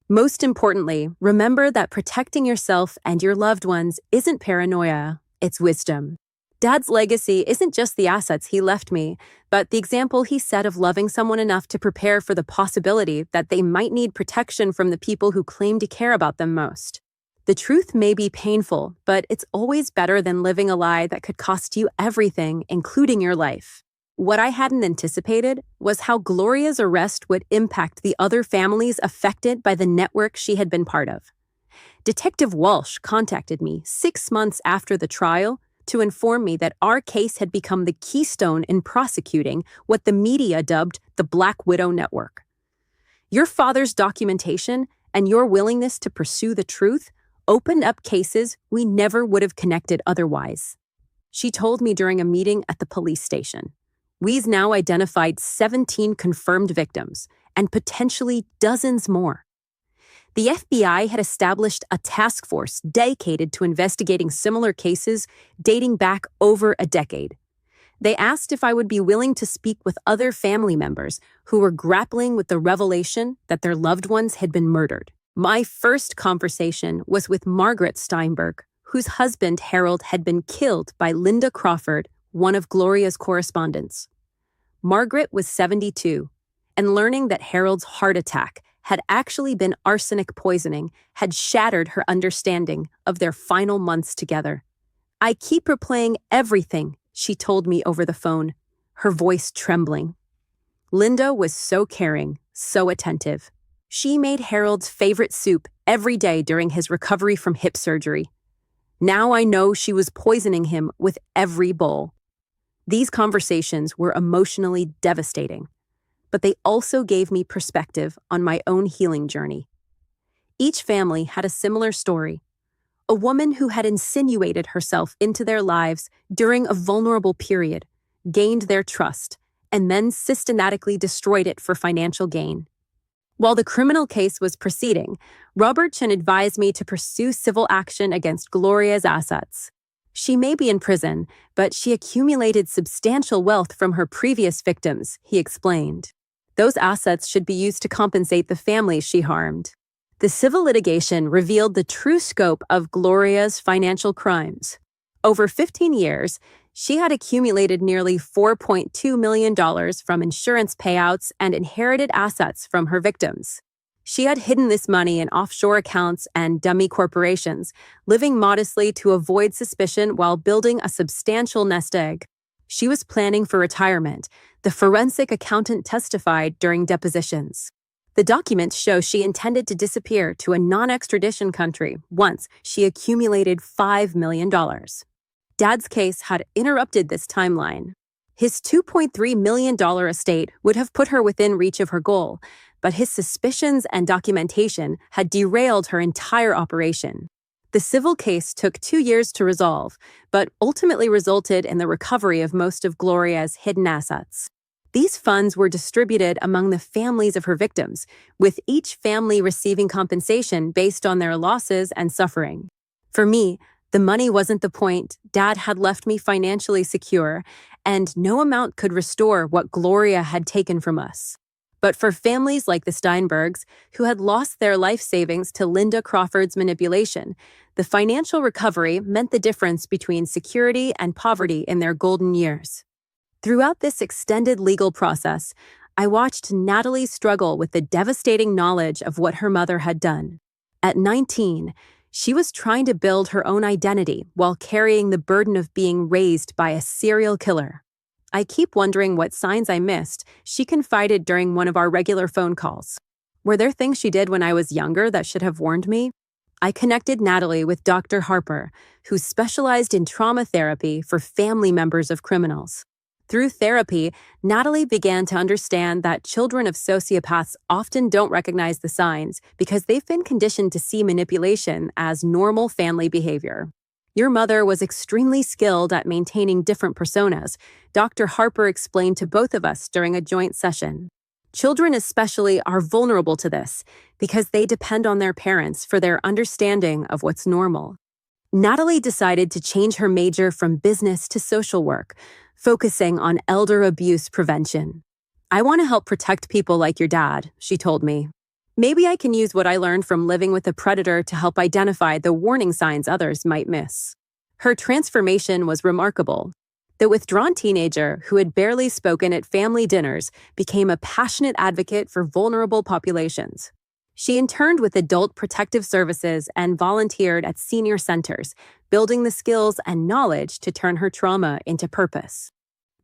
Most importantly, remember that protecting yourself and your loved ones isn't paranoia, it's wisdom. Dad's legacy isn't just the assets he left me, but the example he set of loving someone enough to prepare for the possibility that they might need protection from the people who claim to care about them most. The truth may be painful, but it's always better than living a lie that could cost you everything, including your life. What I hadn't anticipated was how Gloria's arrest would impact the other families affected by the network she had been part of. Detective Walsh contacted me 6 months after the trial to inform me that our case had become the keystone in prosecuting what the media dubbed the Black Widow Network. Your father's documentation and your willingness to pursue the truth opened up cases we never would have connected otherwise. She told me during a meeting at the police station. We've now identified 17 confirmed victims and potentially dozens more. The FBI had established a task force dedicated to investigating similar cases dating back over a decade. They asked if I would be willing to speak with other family members who were grappling with the revelation that their loved ones had been murdered. My first conversation was with Margaret Steinberg, whose husband Harold had been killed by Linda Crawford, one of Gloria's correspondents. Margaret was 72, and learning that Harold's heart attack had actually been arsenic poisoning had shattered her understanding of their final months together. I keep replaying everything, she told me over the phone, her voice trembling. Linda was so caring, so attentive. She made Harold's favorite soup every day during his recovery from hip surgery. Now I know she was poisoning him with every bowl. These conversations were emotionally devastating, but they also gave me perspective on my own healing journey. Each family had a similar story. A woman who had insinuated herself into their lives during a vulnerable period, gained their trust, and then systematically destroyed it for financial gain. While the criminal case was proceeding, Robertson advised me to pursue civil action against Gloria's assets. She may be in prison, but she accumulated substantial wealth from her previous victims, he explained. Those assets should be used to compensate the families she harmed. The civil litigation revealed the true scope of Gloria's financial crimes. Over 15 years, she had accumulated nearly $4.2 million from insurance payouts and inherited assets from her victims. She had hidden this money in offshore accounts and dummy corporations, living modestly to avoid suspicion while building a substantial nest egg. She was planning for retirement, the forensic accountant testified during depositions. The documents show she intended to disappear to a non-extradition country once she accumulated $5 million. Dad's case had interrupted this timeline. His $2.3 million estate would have put her within reach of her goal, but his suspicions and documentation had derailed her entire operation. The civil case took 2 years to resolve, but ultimately resulted in the recovery of most of Gloria's hidden assets. These funds were distributed among the families of her victims, with each family receiving compensation based on their losses and suffering. For me, the money wasn't the point. Dad had left me financially secure, and no amount could restore what Gloria had taken from us. But for families like the Steinbergs, who had lost their life savings to Linda Crawford's manipulation, the financial recovery meant the difference between security and poverty in their golden years. Throughout this extended legal process, I watched Natalie struggle with the devastating knowledge of what her mother had done. At 19, she was trying to build her own identity while carrying the burden of being raised by a serial killer. I keep wondering what signs I missed, she confided during one of our regular phone calls. Were there things she did when I was younger that should have warned me? I connected Natalie with Dr. Harper, who specialized in trauma therapy for family members of criminals. Through therapy, Natalie began to understand that children of sociopaths often don't recognize the signs because they've been conditioned to see manipulation as normal family behavior. Your mother was extremely skilled at maintaining different personas, Dr. Harper explained to both of us during a joint session. Children especially are vulnerable to this because they depend on their parents for their understanding of what's normal. Natalie decided to change her major from business to social work, focusing on elder abuse prevention. I want to help protect people like your dad, she told me. Maybe I can use what I learned from living with a predator to help identify the warning signs others might miss. Her transformation was remarkable. The withdrawn teenager who had barely spoken at family dinners became a passionate advocate for vulnerable populations. She interned with adult protective services and volunteered at senior centers, building the skills and knowledge to turn her trauma into purpose.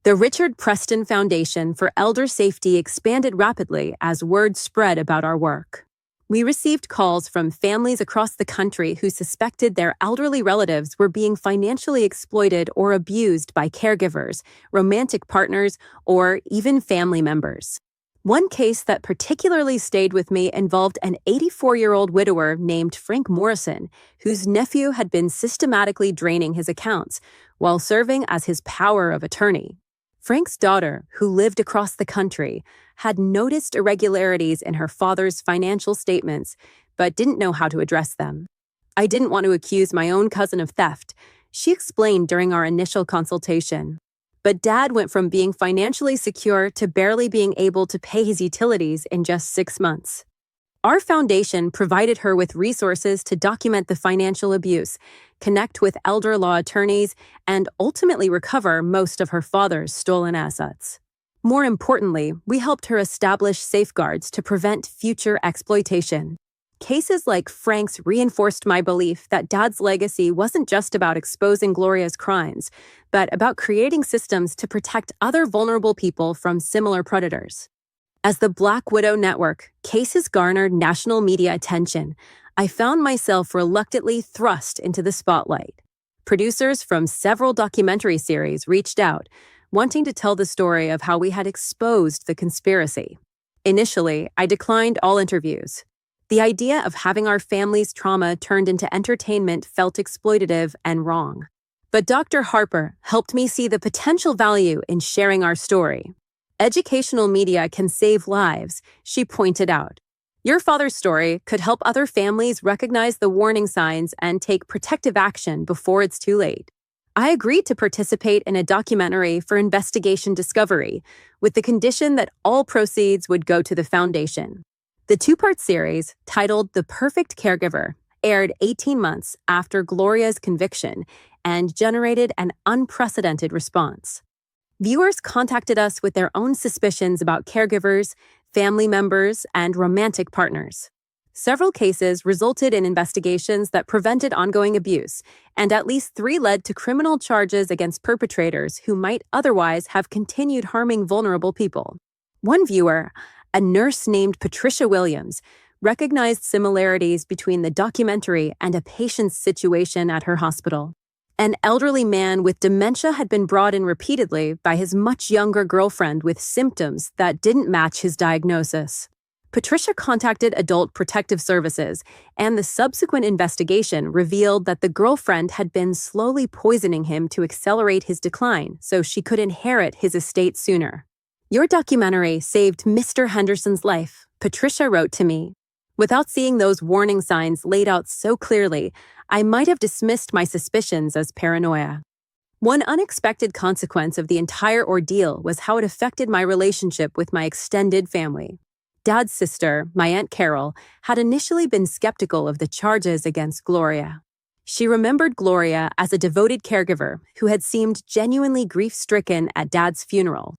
The Richard Preston Foundation for Elder Safety expanded rapidly as word spread about our work. We received calls from families across the country who suspected their elderly relatives were being financially exploited or abused by caregivers, romantic partners, or even family members. One case that particularly stayed with me involved an 84-year-old widower named Frank Morrison, whose nephew had been systematically draining his accounts while serving as his power of attorney. Frank's daughter, who lived across the country, had noticed irregularities in her father's financial statements, but didn't know how to address them. I didn't want to accuse my own cousin of theft, she explained during our initial consultation. But Dad went from being financially secure to barely being able to pay his utilities in just 6 months. Our foundation provided her with resources to document the financial abuse, connect with elder law attorneys, and ultimately recover most of her father's stolen assets. More importantly, we helped her establish safeguards to prevent future exploitation. Cases like Frank's reinforced my belief that Dad's legacy wasn't just about exposing Gloria's crimes, but about creating systems to protect other vulnerable people from similar predators. As the Black Widow Network cases garnered national media attention, I found myself reluctantly thrust into the spotlight. Producers from several documentary series reached out, wanting to tell the story of how we had exposed the conspiracy. Initially, I declined all interviews. The idea of having our family's trauma turned into entertainment felt exploitative and wrong. But Dr. Harper helped me see the potential value in sharing our story. Educational media can save lives, she pointed out. Your father's story could help other families recognize the warning signs and take protective action before it's too late. I agreed to participate in a documentary for Investigation Discovery, with the condition that all proceeds would go to the foundation. The two-part series, titled The Perfect Caregiver, aired 18 months after Gloria's conviction and generated an unprecedented response. Viewers contacted us with their own suspicions about caregivers, family members, and romantic partners. Several cases resulted in investigations that prevented ongoing abuse, and at least 3 led to criminal charges against perpetrators who might otherwise have continued harming vulnerable people. One viewer, a nurse named Patricia Williams, recognized similarities between the documentary and a patient's situation at her hospital. An elderly man with dementia had been brought in repeatedly by his much younger girlfriend with symptoms that didn't match his diagnosis. Patricia contacted Adult Protective Services, and the subsequent investigation revealed that the girlfriend had been slowly poisoning him to accelerate his decline so she could inherit his estate sooner. "Your documentary saved Mr. Henderson's life," Patricia wrote to me. "Without seeing those warning signs laid out so clearly, I might have dismissed my suspicions as paranoia." One unexpected consequence of the entire ordeal was how it affected my relationship with my extended family. Dad's sister, my Aunt Carol, had initially been skeptical of the charges against Gloria. She remembered Gloria as a devoted caregiver who had seemed genuinely grief-stricken at Dad's funeral.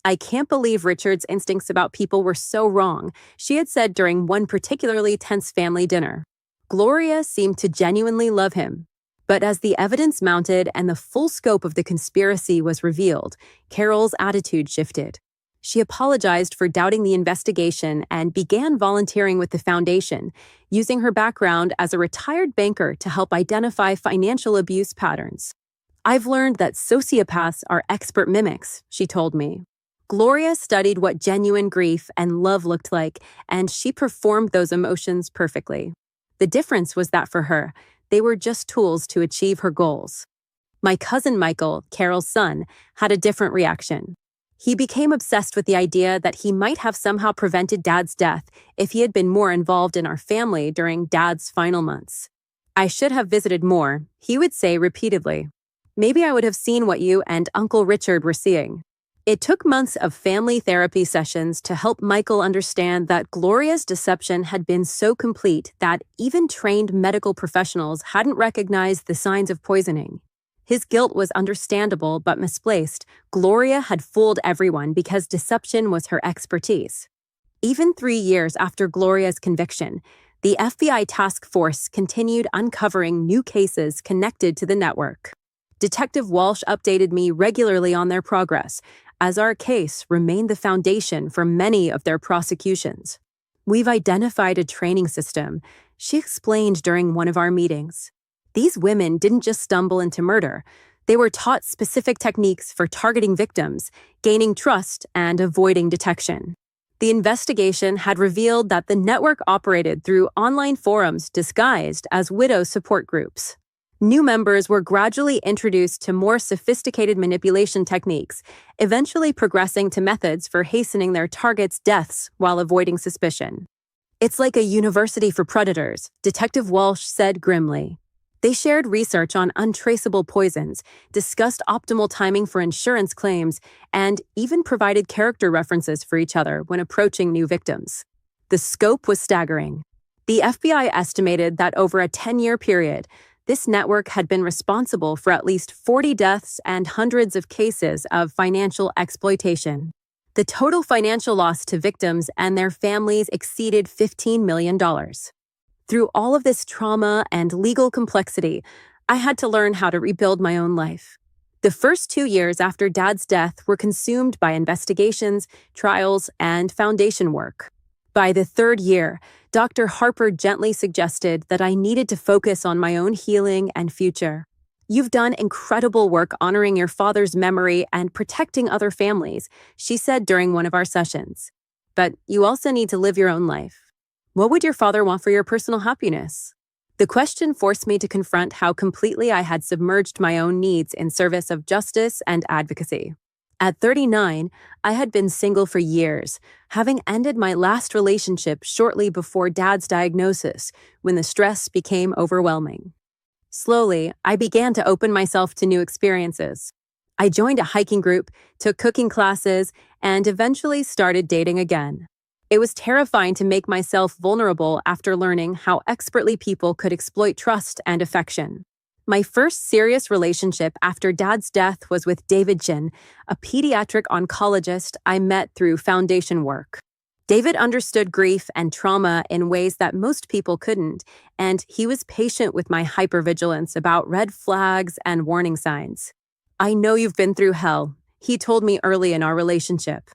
"I can't believe Richard's instincts about people were so wrong," she had said during one particularly tense family dinner. Gloria seemed to genuinely love him. But as the evidence mounted and the full scope of the conspiracy was revealed, Carol's attitude shifted. She apologized for doubting the investigation and began volunteering with the foundation, using her background as a retired banker to help identify financial abuse patterns. "I've learned that sociopaths are expert mimics," she told me. Gloria studied what genuine grief and love looked like, and she performed those emotions perfectly. The difference was that for her, they were just tools to achieve her goals. My cousin Michael, Carol's son, had a different reaction. He became obsessed with the idea that he might have somehow prevented Dad's death if he had been more involved in our family during Dad's final months. "I should have visited more," he would say repeatedly. "Maybe I would have seen what you and Uncle Richard were seeing." It took months of family therapy sessions to help Michael understand that Gloria's deception had been so complete that even trained medical professionals hadn't recognized the signs of poisoning. His guilt was understandable but misplaced. Gloria had fooled everyone because deception was her expertise. Even 3 years after Gloria's conviction, the FBI task force continued uncovering new cases connected to the network. Detective Walsh updated me regularly on their progress, as our case remained the foundation for many of their prosecutions. "We've identified a training system," she explained during one of our meetings. These women didn't just stumble into murder. They were taught specific techniques for targeting victims, gaining trust, and avoiding detection. The investigation had revealed that the network operated through online forums disguised as widow support groups. New members were gradually introduced to more sophisticated manipulation techniques, eventually progressing to methods for hastening their targets' deaths while avoiding suspicion. "It's like a university for predators," Detective Walsh said grimly. They shared research on untraceable poisons, discussed optimal timing for insurance claims, and even provided character references for each other when approaching new victims. The scope was staggering. The FBI estimated that over a 10-year period, this network had been responsible for at least 40 deaths and hundreds of cases of financial exploitation. The total financial loss to victims and their families exceeded $15 million. Through all of this trauma and legal complexity, I had to learn how to rebuild my own life. The first 2 years after Dad's death were consumed by investigations, trials, and foundation work. By the 3rd year, Dr. Harper gently suggested that I needed to focus on my own healing and future. "You've done incredible work honoring your father's memory and protecting other families," she said during one of our sessions. "But you also need to live your own life. What would your father want for your personal happiness?" The question forced me to confront how completely I had submerged my own needs in service of justice and advocacy. At 39, I had been single for years, having ended my last relationship shortly before Dad's diagnosis, when the stress became overwhelming. Slowly, I began to open myself to new experiences. I joined a hiking group, took cooking classes, and eventually started dating again. It was terrifying to make myself vulnerable after learning how expertly people could exploit trust and affection. My first serious relationship after Dad's death was with David Jin, a pediatric oncologist I met through foundation work. David understood grief and trauma in ways that most people couldn't, and he was patient with my hypervigilance about red flags and warning signs. "I know you've been through hell," he told me early in our relationship.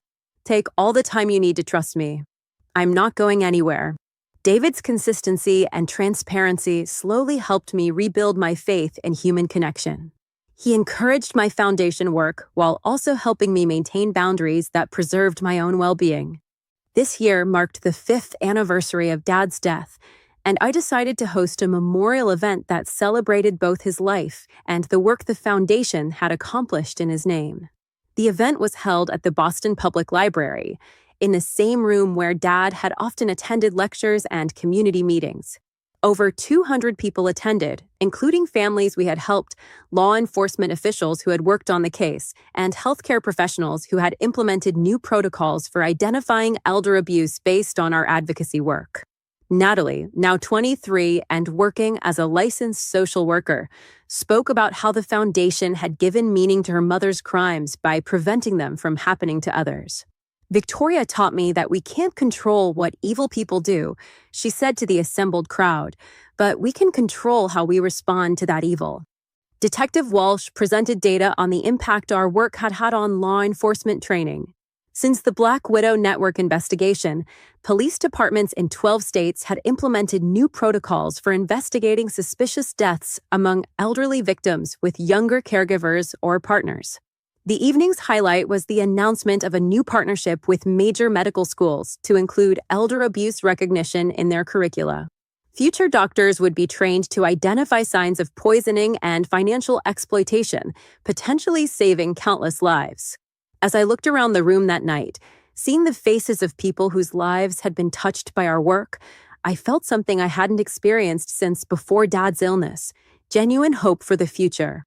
"Take all the time you need to trust me. I'm not going anywhere." David's consistency and transparency slowly helped me rebuild my faith in human connection. He encouraged my foundation work while also helping me maintain boundaries that preserved my own well-being. This year marked the 5th anniversary of Dad's death, and I decided to host a memorial event that celebrated both his life and the work the foundation had accomplished in his name. The event was held at the Boston Public Library, in the same room where Dad had often attended lectures and community meetings. Over 200 people attended, including families we had helped, law enforcement officials who had worked on the case, and healthcare professionals who had implemented new protocols for identifying elder abuse based on our advocacy work. Natalie, now 23 and working as a licensed social worker, spoke about how the foundation had given meaning to her mother's crimes by preventing them from happening to others. "Victoria taught me that we can't control what evil people do," she said to the assembled crowd, "but we can control how we respond to that evil." Detective Walsh presented data on the impact our work had had on law enforcement training. Since the Black Widow Network investigation, police departments in 12 states had implemented new protocols for investigating suspicious deaths among elderly victims with younger caregivers or partners. The evening's highlight was the announcement of a new partnership with major medical schools to include elder abuse recognition in their curricula. Future doctors would be trained to identify signs of poisoning and financial exploitation, potentially saving countless lives. As I looked around the room that night, seeing the faces of people whose lives had been touched by our work, I felt something I hadn't experienced since before Dad's illness: genuine hope for the future.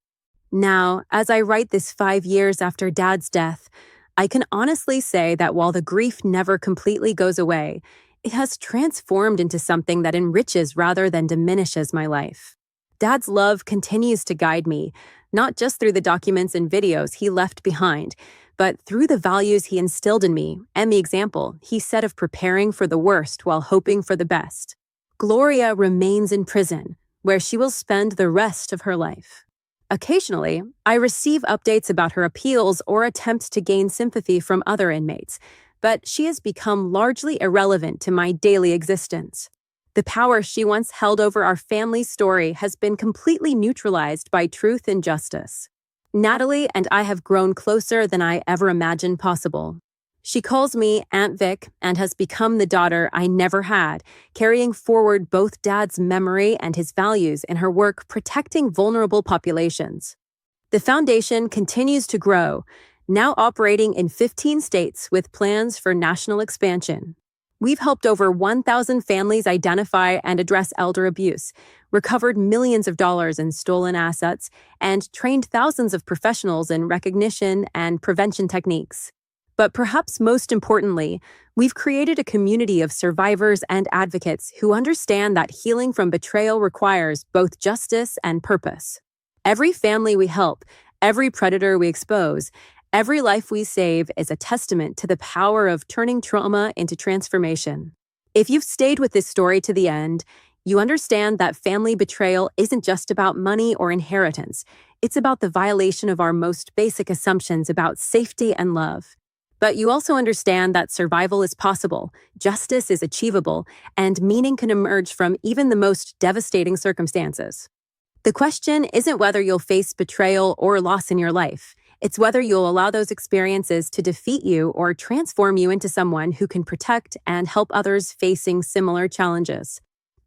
Now, as I write this 5 years after Dad's death, I can honestly say that while the grief never completely goes away, it has transformed into something that enriches rather than diminishes my life. Dad's love continues to guide me, not just through the documents and videos he left behind, but through the values he instilled in me and the example he set of preparing for the worst while hoping for the best. Gloria remains in prison, where she will spend the rest of her life. Occasionally, I receive updates about her appeals or attempts to gain sympathy from other inmates, but she has become largely irrelevant to my daily existence. The power she once held over our family's story has been completely neutralized by truth and justice. Natalie and I have grown closer than I ever imagined possible. She calls me Aunt Vic and has become the daughter I never had, carrying forward both Dad's memory and his values in her work protecting vulnerable populations. The foundation continues to grow, now operating in 15 states with plans for national expansion. We've helped over 1,000 families identify and address elder abuse, recovered millions of dollars in stolen assets, and trained thousands of professionals in recognition and prevention techniques. But perhaps most importantly, we've created a community of survivors and advocates who understand that healing from betrayal requires both justice and purpose. Every family we help, every predator we expose, every life we save is a testament to the power of turning trauma into transformation. If you've stayed with this story to the end, you understand that family betrayal isn't just about money or inheritance. It's about the violation of our most basic assumptions about safety and love. But you also understand that survival is possible, justice is achievable, and meaning can emerge from even the most devastating circumstances. The question isn't whether you'll face betrayal or loss in your life. It's whether you'll allow those experiences to defeat you or transform you into someone who can protect and help others facing similar challenges.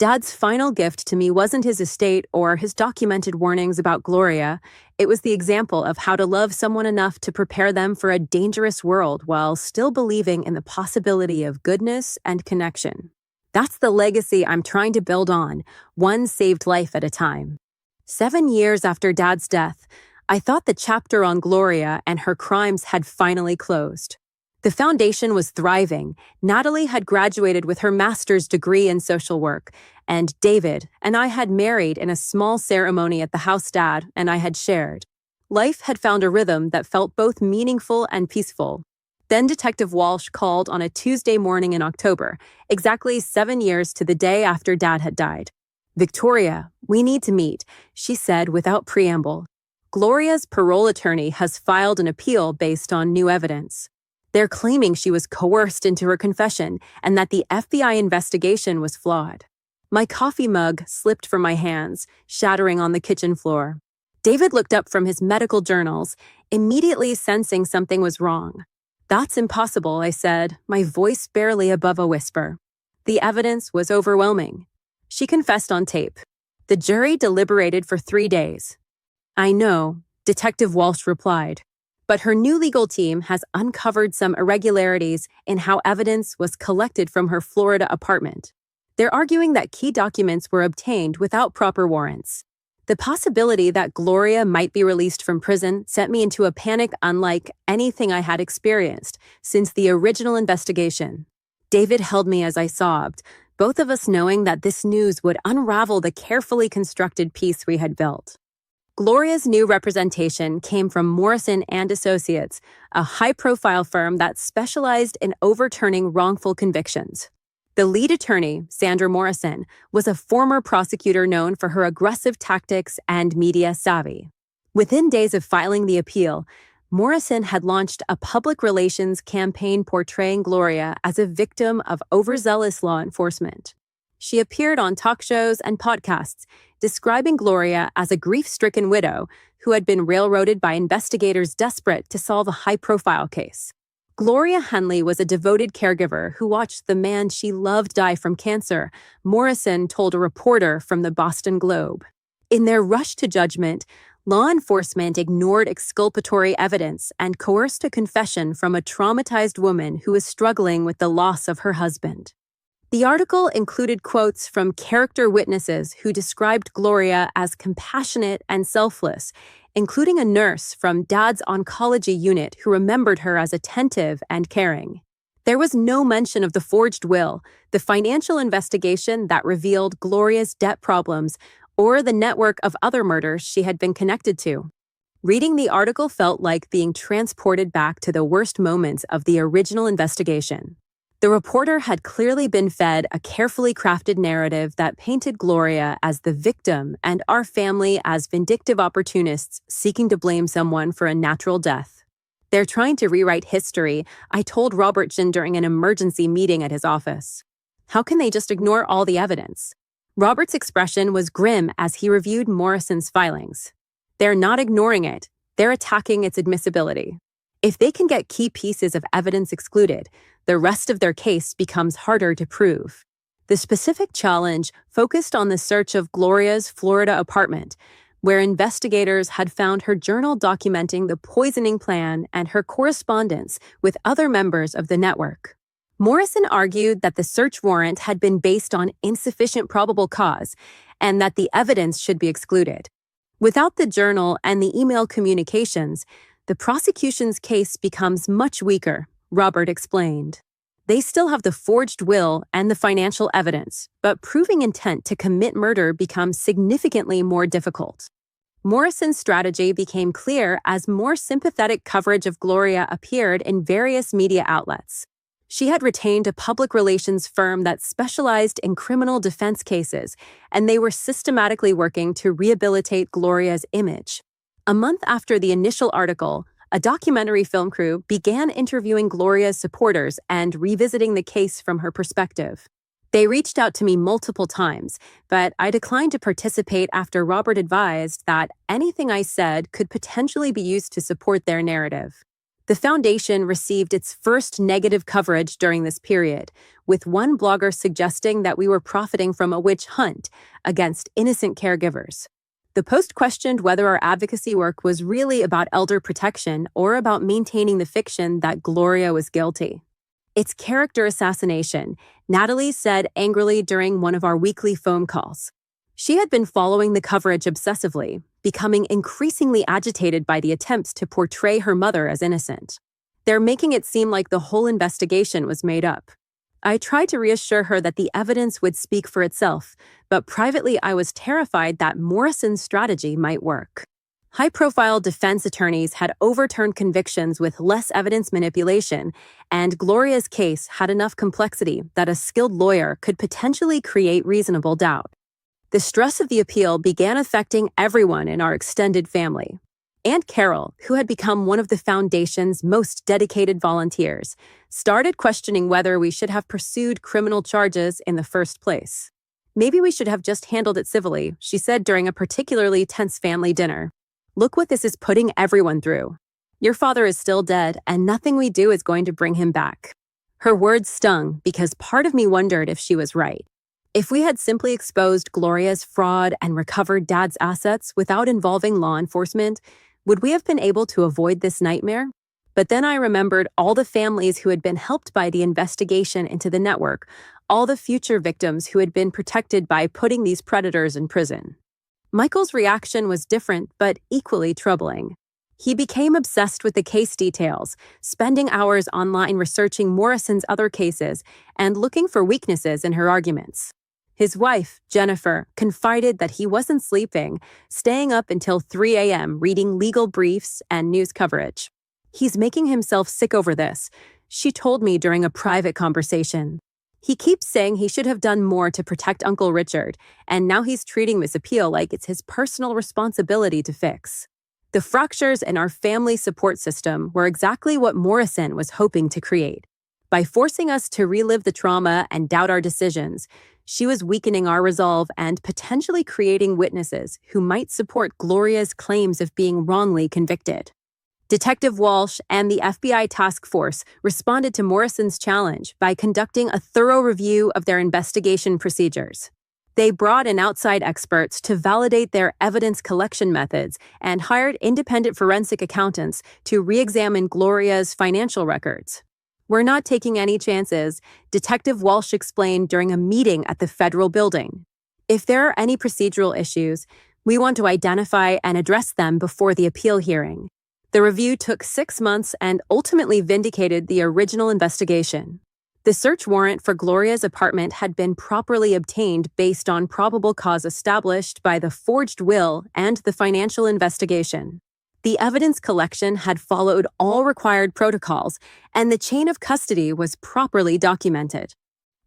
Dad's final gift to me wasn't his estate or his documented warnings about Gloria. It was the example of how to love someone enough to prepare them for a dangerous world while still believing in the possibility of goodness and connection. That's the legacy I'm trying to build on, one saved life at a time. 7 years after Dad's death, I thought the chapter on Gloria and her crimes had finally closed. The foundation was thriving. Natalie had graduated with her master's degree in social work, and David and I had married in a small ceremony at the house Dad and I had shared. Life had found a rhythm that felt both meaningful and peaceful. Then Detective Walsh called on a Tuesday morning in October, exactly 7 years to the day after Dad had died. "Victoria, we need to meet," she said without preamble. "Gloria's parole attorney has filed an appeal based on new evidence. They're claiming she was coerced into her confession and that the FBI investigation was flawed." My coffee mug slipped from my hands, shattering on the kitchen floor. David looked up from his medical journals, immediately sensing something was wrong. "That's impossible," I said, my voice barely above a whisper. The evidence was overwhelming. She confessed on tape. The jury deliberated for 3 days. "I know," Detective Walsh replied. "But her new legal team has uncovered some irregularities in how evidence was collected from her Florida apartment. They're arguing that key documents were obtained without proper warrants." The possibility that Gloria might be released from prison sent me into a panic unlike anything I had experienced since the original investigation. David held me as I sobbed, both of us knowing that this news would unravel the carefully constructed piece we had built. Gloria's new representation came from Morrison and Associates, a high-profile firm that specialized in overturning wrongful convictions. The lead attorney, Sandra Morrison, was a former prosecutor known for her aggressive tactics and media savvy. Within days of filing the appeal, Morrison had launched a public relations campaign portraying Gloria as a victim of overzealous law enforcement. She appeared on talk shows and podcasts, describing Gloria as a grief-stricken widow who had been railroaded by investigators desperate to solve a high-profile case. Gloria Henley was a devoted caregiver who watched the man she loved die from cancer, Morrison told a reporter from the Boston Globe. In their rush to judgment, law enforcement ignored exculpatory evidence and coerced a confession from a traumatized woman who was struggling with the loss of her husband. The article included quotes from character witnesses who described Gloria as compassionate and selfless, including a nurse from Dad's oncology unit who remembered her as attentive and caring. There was no mention of the forged will, the financial investigation that revealed Gloria's debt problems, or the network of other murders she had been connected to. Reading the article felt like being transported back to the worst moments of the original investigation. The reporter had clearly been fed a carefully crafted narrative that painted Gloria as the victim and our family as vindictive opportunists seeking to blame someone for a natural death. "They're trying to rewrite history," I told Robertson during an emergency meeting at his office. "How can they just ignore all the evidence?" Robert's expression was grim as he reviewed Morrison's filings. "They're not ignoring it. They're attacking its admissibility. If they can get key pieces of evidence excluded, the rest of their case becomes harder to prove." The specific challenge focused on the search of Gloria's Florida apartment, where investigators had found her journal documenting the poisoning plan and her correspondence with other members of the network. Morrison argued that the search warrant had been based on insufficient probable cause and that the evidence should be excluded. Without the journal and the email communications, the prosecution's case becomes much weaker, Robert explained. They still have the forged will and the financial evidence, but proving intent to commit murder becomes significantly more difficult. Morrison's strategy became clear as more sympathetic coverage of Gloria appeared in various media outlets. She had retained a public relations firm that specialized in criminal defense cases, and they were systematically working to rehabilitate Gloria's image. A month after the initial article, a documentary film crew began interviewing Gloria's supporters and revisiting the case from her perspective. They reached out to me multiple times, but I declined to participate after Robert advised that anything I said could potentially be used to support their narrative. The foundation received its first negative coverage during this period, with one blogger suggesting that we were profiting from a witch hunt against innocent caregivers. The post questioned whether our advocacy work was really about elder protection or about maintaining the fiction that Gloria was guilty. It's character assassination, Natalie said angrily during one of our weekly phone calls. She had been following the coverage obsessively, becoming increasingly agitated by the attempts to portray her mother as innocent. They're making it seem like the whole investigation was made up. I tried to reassure her that the evidence would speak for itself, but privately I was terrified that Morrison's strategy might work. High-profile defense attorneys had overturned convictions with less evidence manipulation, and Gloria's case had enough complexity that a skilled lawyer could potentially create reasonable doubt. The stress of the appeal began affecting everyone in our extended family. Aunt Carol, who had become one of the foundation's most dedicated volunteers, started questioning whether we should have pursued criminal charges in the first place. Maybe we should have just handled it civilly, she said during a particularly tense family dinner. Look what this is putting everyone through. Your father is still dead, and nothing we do is going to bring him back. Her words stung because part of me wondered if she was right. If we had simply exposed Gloria's fraud and recovered Dad's assets without involving law enforcement, would we have been able to avoid this nightmare? But then I remembered all the families who had been helped by the investigation into the network, all the future victims who had been protected by putting these predators in prison. Michael's reaction was different but equally troubling. He became obsessed with the case details, spending hours online researching Morrison's other cases and looking for weaknesses in her arguments. His wife, Jennifer, confided that he wasn't sleeping, staying up until 3 a.m. reading legal briefs and news coverage. He's making himself sick over this, she told me during a private conversation. He keeps saying he should have done more to protect Uncle Richard, and now he's treating this appeal like it's his personal responsibility to fix. The fractures in our family support system were exactly what Morrison was hoping to create. By forcing us to relive the trauma and doubt our decisions, she was weakening our resolve and potentially creating witnesses who might support Gloria's claims of being wrongly convicted. Detective Walsh and the FBI task force responded to Morrison's challenge by conducting a thorough review of their investigation procedures. They brought in outside experts to validate their evidence collection methods and hired independent forensic accountants to re-examine Gloria's financial records. We're not taking any chances, Detective Walsh explained during a meeting at the federal building. If there are any procedural issues, we want to identify and address them before the appeal hearing. The review took 6 months and ultimately vindicated the original investigation. The search warrant for Gloria's apartment had been properly obtained based on probable cause established by the forged will and the financial investigation. The evidence collection had followed all required protocols, and the chain of custody was properly documented.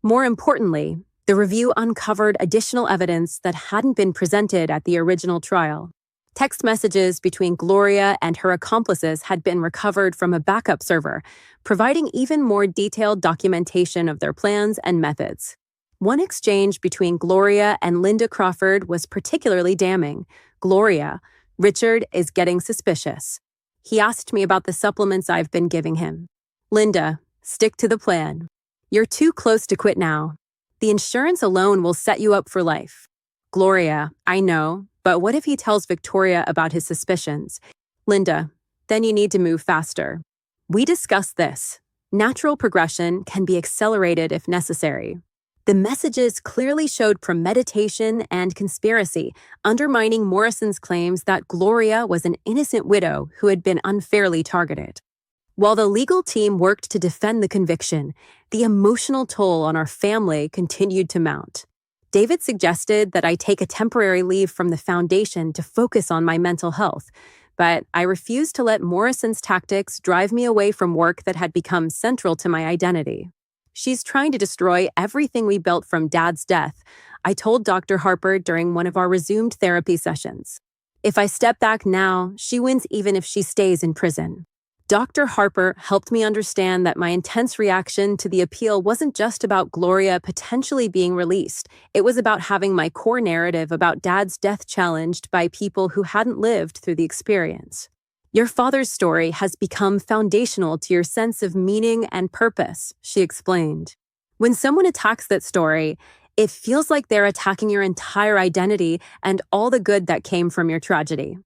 More importantly, the review uncovered additional evidence that hadn't been presented at the original trial. Text messages between Gloria and her accomplices had been recovered from a backup server, providing even more detailed documentation of their plans and methods. One exchange between Gloria and Linda Crawford was particularly damning. Gloria, Richard is getting suspicious. He asked me about the supplements I've been giving him. Linda, stick to the plan. You're too close to quit now. The insurance alone will set you up for life. Gloria, I know, but what if he tells Victoria about his suspicions? Linda, then you need to move faster. We discussed this. Natural progression can be accelerated if necessary. The messages clearly showed premeditation and conspiracy, undermining Morrison's claims that Gloria was an innocent widow who had been unfairly targeted. While the legal team worked to defend the conviction, the emotional toll on our family continued to mount. David suggested that I take a temporary leave from the foundation to focus on my mental health, but I refused to let Morrison's tactics drive me away from work that had become central to my identity. She's trying to destroy everything we built from Dad's death, I told Dr. Harper during one of our resumed therapy sessions. If I step back now, she wins even if she stays in prison. Dr. Harper helped me understand that my intense reaction to the appeal wasn't just about Gloria potentially being released. It was about having my core narrative about Dad's death challenged by people who hadn't lived through the experience. Your father's story has become foundational to your sense of meaning and purpose, she explained. When someone attacks that story, it feels like they're attacking your entire identity and all the good that came from your tragedy.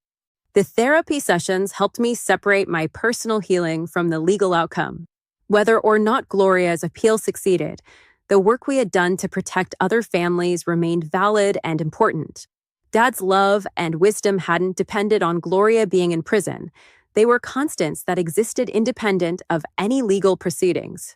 The therapy sessions helped me separate my personal healing from the legal outcome. Whether or not Gloria's appeal succeeded, the work we had done to protect other families remained valid and important. Dad's love and wisdom hadn't depended on Gloria being in prison. They were constants that existed independent of any legal proceedings.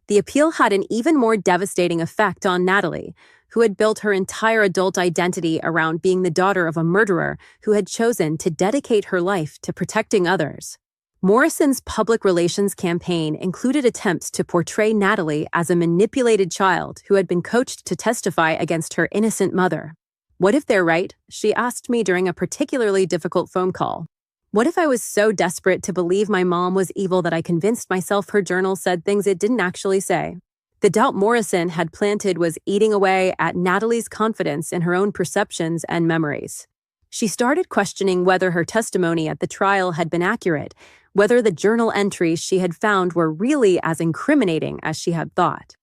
The appeal had an even more devastating effect on Natalie, who had built her entire adult identity around being the daughter of a murderer who had chosen to dedicate her life to protecting others. Morrison's public relations campaign included attempts to portray Natalie as a manipulated child who had been coached to testify against her innocent mother. What if they're right? She asked me during a particularly difficult phone call. What if I was so desperate to believe my mom was evil that I convinced myself her journal said things it didn't actually say? The doubt Morrison had planted was eating away at Natalie's confidence in her own perceptions and memories. She started questioning whether her testimony at the trial had been accurate, whether the journal entries she had found were really as incriminating as she had thought.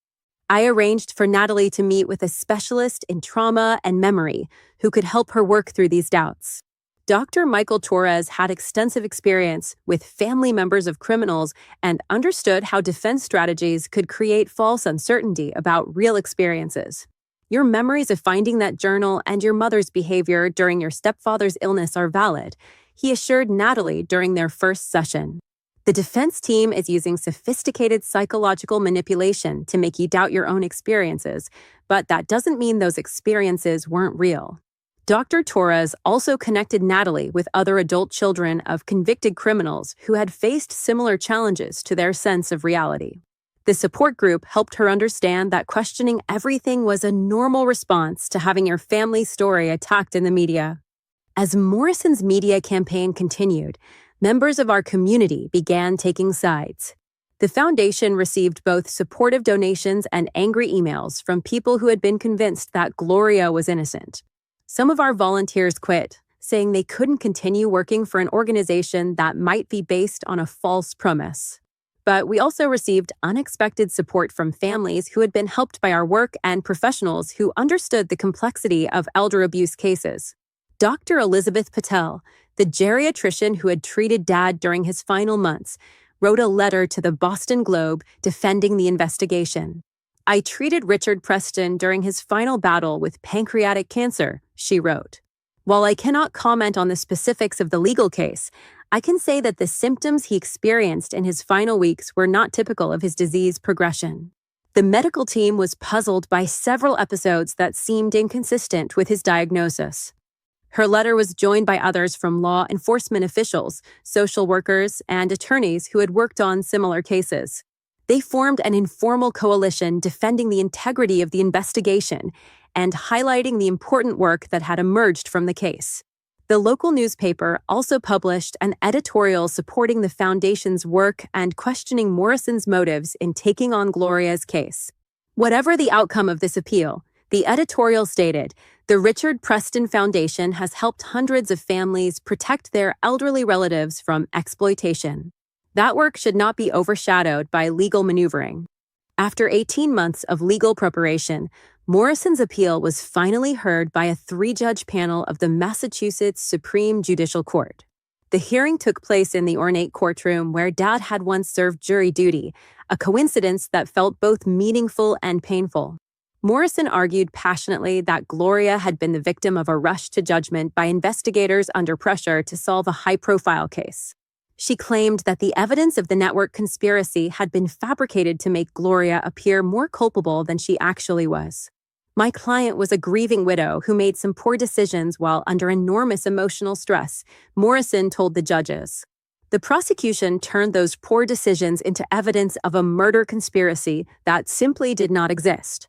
I arranged for Natalie to meet with a specialist in trauma and memory who could help her work through these doubts. Dr. Michael Torres had extensive experience with family members of criminals and understood how defense strategies could create false uncertainty about real experiences. Your memories of finding that journal and your mother's behavior during your stepfather's illness are valid, he assured Natalie during their first session. The defense team is using sophisticated psychological manipulation to make you doubt your own experiences, but that doesn't mean those experiences weren't real. Dr. Torres also connected Natalie with other adult children of convicted criminals who had faced similar challenges to their sense of reality. The support group helped her understand that questioning everything was a normal response to having your family story attacked in the media. As Morrison's media campaign continued, members of our community began taking sides. The foundation received both supportive donations and angry emails from people who had been convinced that Gloria was innocent. Some of our volunteers quit, saying they couldn't continue working for an organization that might be based on a false premise. But we also received unexpected support from families who had been helped by our work and professionals who understood the complexity of elder abuse cases. Dr. Elizabeth Patel, the geriatrician who had treated Dad during his final months, wrote a letter to the Boston Globe defending the investigation. I treated Richard Preston during his final battle with pancreatic cancer, she wrote. While I cannot comment on the specifics of the legal case, I can say that the symptoms he experienced in his final weeks were not typical of his disease progression. The medical team was puzzled by several episodes that seemed inconsistent with his diagnosis. Her letter was joined by others from law enforcement officials, social workers, and attorneys who had worked on similar cases. They formed an informal coalition defending the integrity of the investigation and highlighting the important work that had emerged from the case. The local newspaper also published an editorial supporting the foundation's work and questioning Morrison's motives in taking on Gloria's case. Whatever the outcome of this appeal, the editorial stated, the Richard Preston Foundation has helped hundreds of families protect their elderly relatives from exploitation. That work should not be overshadowed by legal maneuvering. After 18 months of legal preparation, Morrison's appeal was finally heard by a 3-judge panel of the Massachusetts Supreme Judicial Court. The hearing took place in the ornate courtroom where Dad had once served jury duty, a coincidence that felt both meaningful and painful. Morrison argued passionately that Gloria had been the victim of a rush to judgment by investigators under pressure to solve a high-profile case. She claimed that the evidence of the network conspiracy had been fabricated to make Gloria appear more culpable than she actually was. My client was a grieving widow who made some poor decisions while under enormous emotional stress, Morrison told the judges. The prosecution turned those poor decisions into evidence of a murder conspiracy that simply did not exist.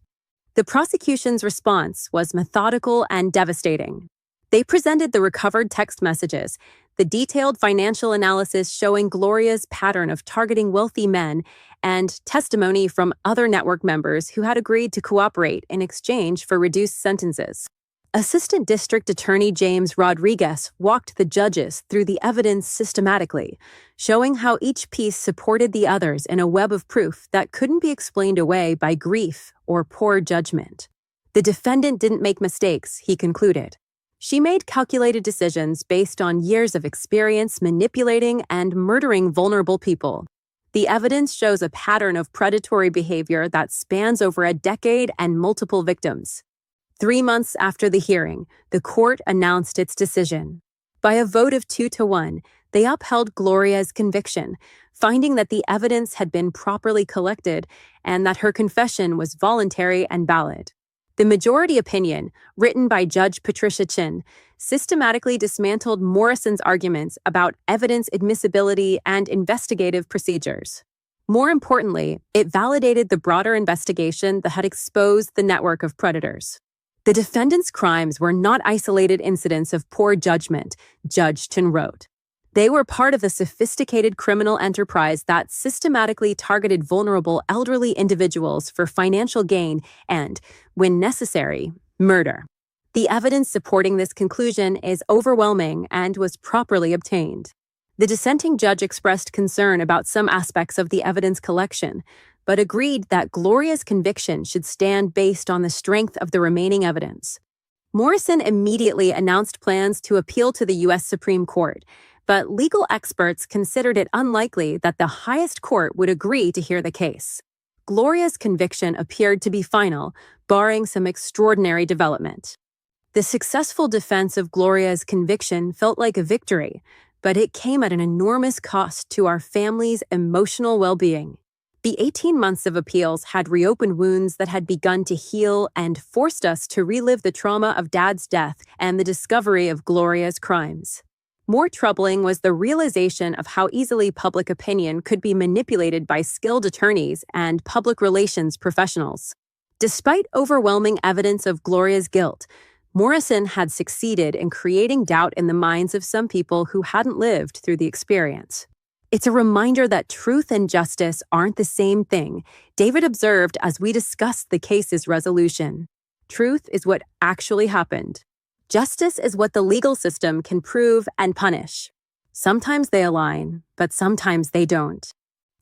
The prosecution's response was methodical and devastating. They presented the recovered text messages, the detailed financial analysis showing Gloria's pattern of targeting wealthy men, and testimony from other network members who had agreed to cooperate in exchange for reduced sentences. Assistant District Attorney James Rodriguez walked the judges through the evidence systematically, showing how each piece supported the others in a web of proof that couldn't be explained away by grief or poor judgment. The defendant didn't make mistakes, he concluded. She made calculated decisions based on years of experience manipulating and murdering vulnerable people. The evidence shows a pattern of predatory behavior that spans over a decade and multiple victims. 3 months after the hearing, the court announced its decision. By a vote of 2-1, they upheld Gloria's conviction, finding that the evidence had been properly collected and that her confession was voluntary and valid. The majority opinion, written by Judge Patricia Chin, systematically dismantled Morrison's arguments about evidence admissibility and investigative procedures. More importantly, it validated the broader investigation that had exposed the network of predators. The defendant's crimes were not isolated incidents of poor judgment, Judge Chin wrote. They were part of a sophisticated criminal enterprise that systematically targeted vulnerable elderly individuals for financial gain and, when necessary, murder. The evidence supporting this conclusion is overwhelming and was properly obtained. The dissenting judge expressed concern about some aspects of the evidence collection, but agreed that Gloria's conviction should stand based on the strength of the remaining evidence. Morrison immediately announced plans to appeal to the U.S. Supreme Court, but legal experts considered it unlikely that the highest court would agree to hear the case. Gloria's conviction appeared to be final, barring some extraordinary development. The successful defense of Gloria's conviction felt like a victory, but it came at an enormous cost to our family's emotional well-being. The 18 months of appeals had reopened wounds that had begun to heal and forced us to relive the trauma of Dad's death and the discovery of Gloria's crimes. More troubling was the realization of how easily public opinion could be manipulated by skilled attorneys and public relations professionals. Despite overwhelming evidence of Gloria's guilt, Morrison had succeeded in creating doubt in the minds of some people who hadn't lived through the experience. It's a reminder that truth and justice aren't the same thing, David observed as we discussed the case's resolution. Truth is what actually happened. Justice is what the legal system can prove and punish. Sometimes they align, but sometimes they don't.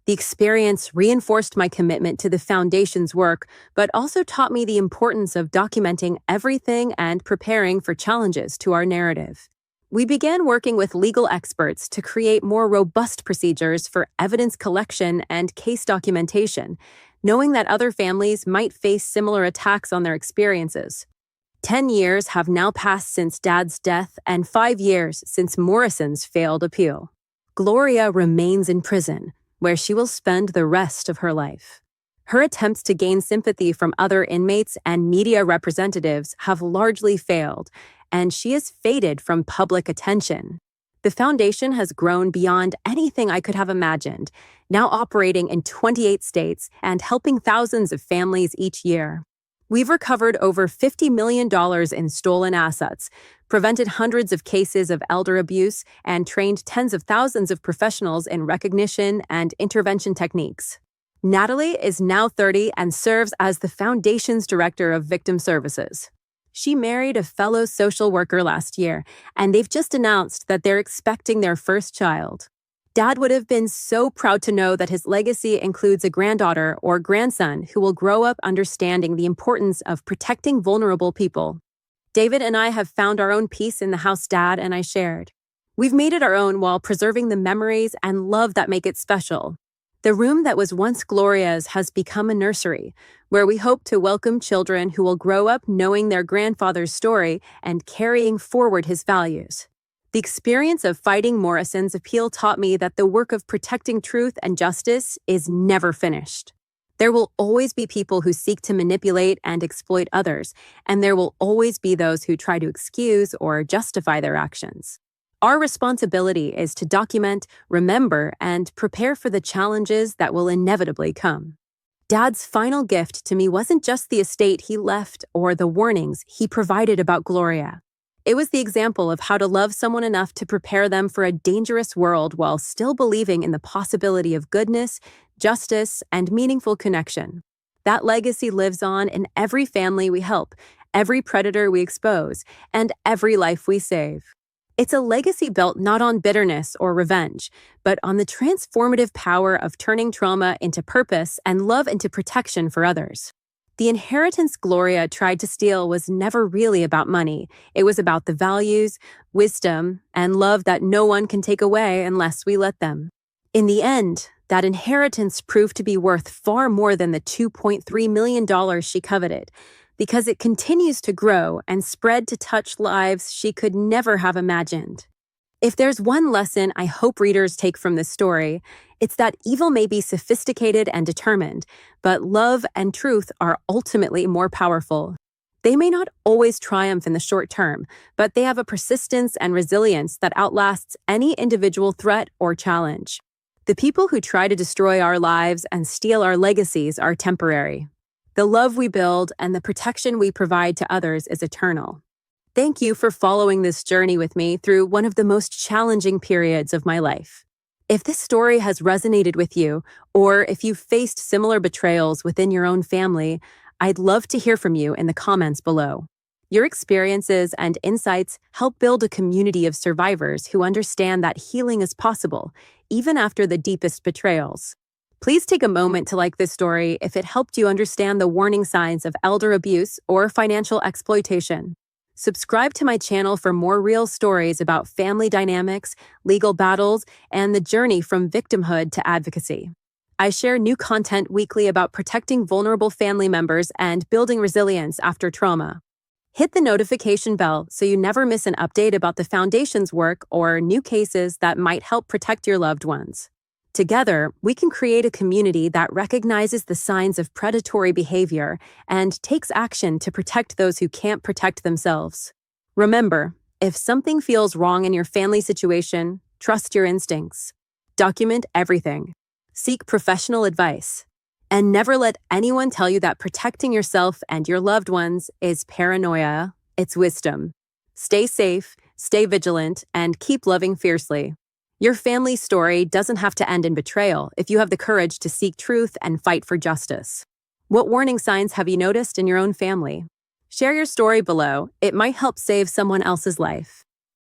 The experience reinforced my commitment to the Foundation's work, but also taught me the importance of documenting everything and preparing for challenges to our narrative. We began working with legal experts to create more robust procedures for evidence collection and case documentation, knowing that other families might face similar attacks on their experiences. 10 years have now passed since Dad's death and 5 years since Morrison's failed appeal. Gloria remains in prison, where she will spend the rest of her life. Her attempts to gain sympathy from other inmates and media representatives have largely failed, and she is faded from public attention. The Foundation has grown beyond anything I could have imagined, now operating in 28 states and helping thousands of families each year. We've recovered over $50 million in stolen assets, prevented hundreds of cases of elder abuse, and trained tens of thousands of professionals in recognition and intervention techniques. Natalie is now 30 and serves as the Foundation's Director of Victim Services. She married a fellow social worker last year, and they've just announced that they're expecting their first child. Dad would have been so proud to know that his legacy includes a granddaughter or grandson who will grow up understanding the importance of protecting vulnerable people. David and I have found our own peace in the house Dad and I shared. We've made it our own while preserving the memories and love that make it special. The room that was once Gloria's has become a nursery, where we hope to welcome children who will grow up knowing their grandfather's story and carrying forward his values. The experience of fighting Morrison's appeal taught me that the work of protecting truth and justice is never finished. There will always be people who seek to manipulate and exploit others, and there will always be those who try to excuse or justify their actions. Our responsibility is to document, remember, and prepare for the challenges that will inevitably come. Dad's final gift to me wasn't just the estate he left or the warnings he provided about Gloria. It was the example of how to love someone enough to prepare them for a dangerous world while still believing in the possibility of goodness, justice, and meaningful connection. That legacy lives on in every family we help, every predator we expose, and every life we save. It's a legacy built not on bitterness or revenge, but on the transformative power of turning trauma into purpose and love into protection for others. The inheritance Gloria tried to steal was never really about money. It was about the values, wisdom, and love that no one can take away unless we let them. In the end, that inheritance proved to be worth far more than the $2.3 million she coveted, because it continues to grow and spread to touch lives she could never have imagined. If there's one lesson I hope readers take from this story, it's that evil may be sophisticated and determined, but love and truth are ultimately more powerful. They may not always triumph in the short term, but they have a persistence and resilience that outlasts any individual threat or challenge. The people who try to destroy our lives and steal our legacies are temporary. The love we build and the protection we provide to others is eternal. Thank you for following this journey with me through one of the most challenging periods of my life. If this story has resonated with you, or if you've faced similar betrayals within your own family, I'd love to hear from you in the comments below. Your experiences and insights help build a community of survivors who understand that healing is possible, even after the deepest betrayals. Please take a moment to like this story if it helped you understand the warning signs of elder abuse or financial exploitation. Subscribe to my channel for more real stories about family dynamics, legal battles, and the journey from victimhood to advocacy. I share new content weekly about protecting vulnerable family members and building resilience after trauma. Hit the notification bell so you never miss an update about the Foundation's work or new cases that might help protect your loved ones. Together, we can create a community that recognizes the signs of predatory behavior and takes action to protect those who can't protect themselves. Remember, if something feels wrong in your family situation, trust your instincts. Document everything. Seek professional advice. And never let anyone tell you that protecting yourself and your loved ones is paranoia. It's wisdom. Stay safe, stay vigilant, and keep loving fiercely. Your family story doesn't have to end in betrayal if you have the courage to seek truth and fight for justice. What warning signs have you noticed in your own family? Share your story below. It might help save someone else's life.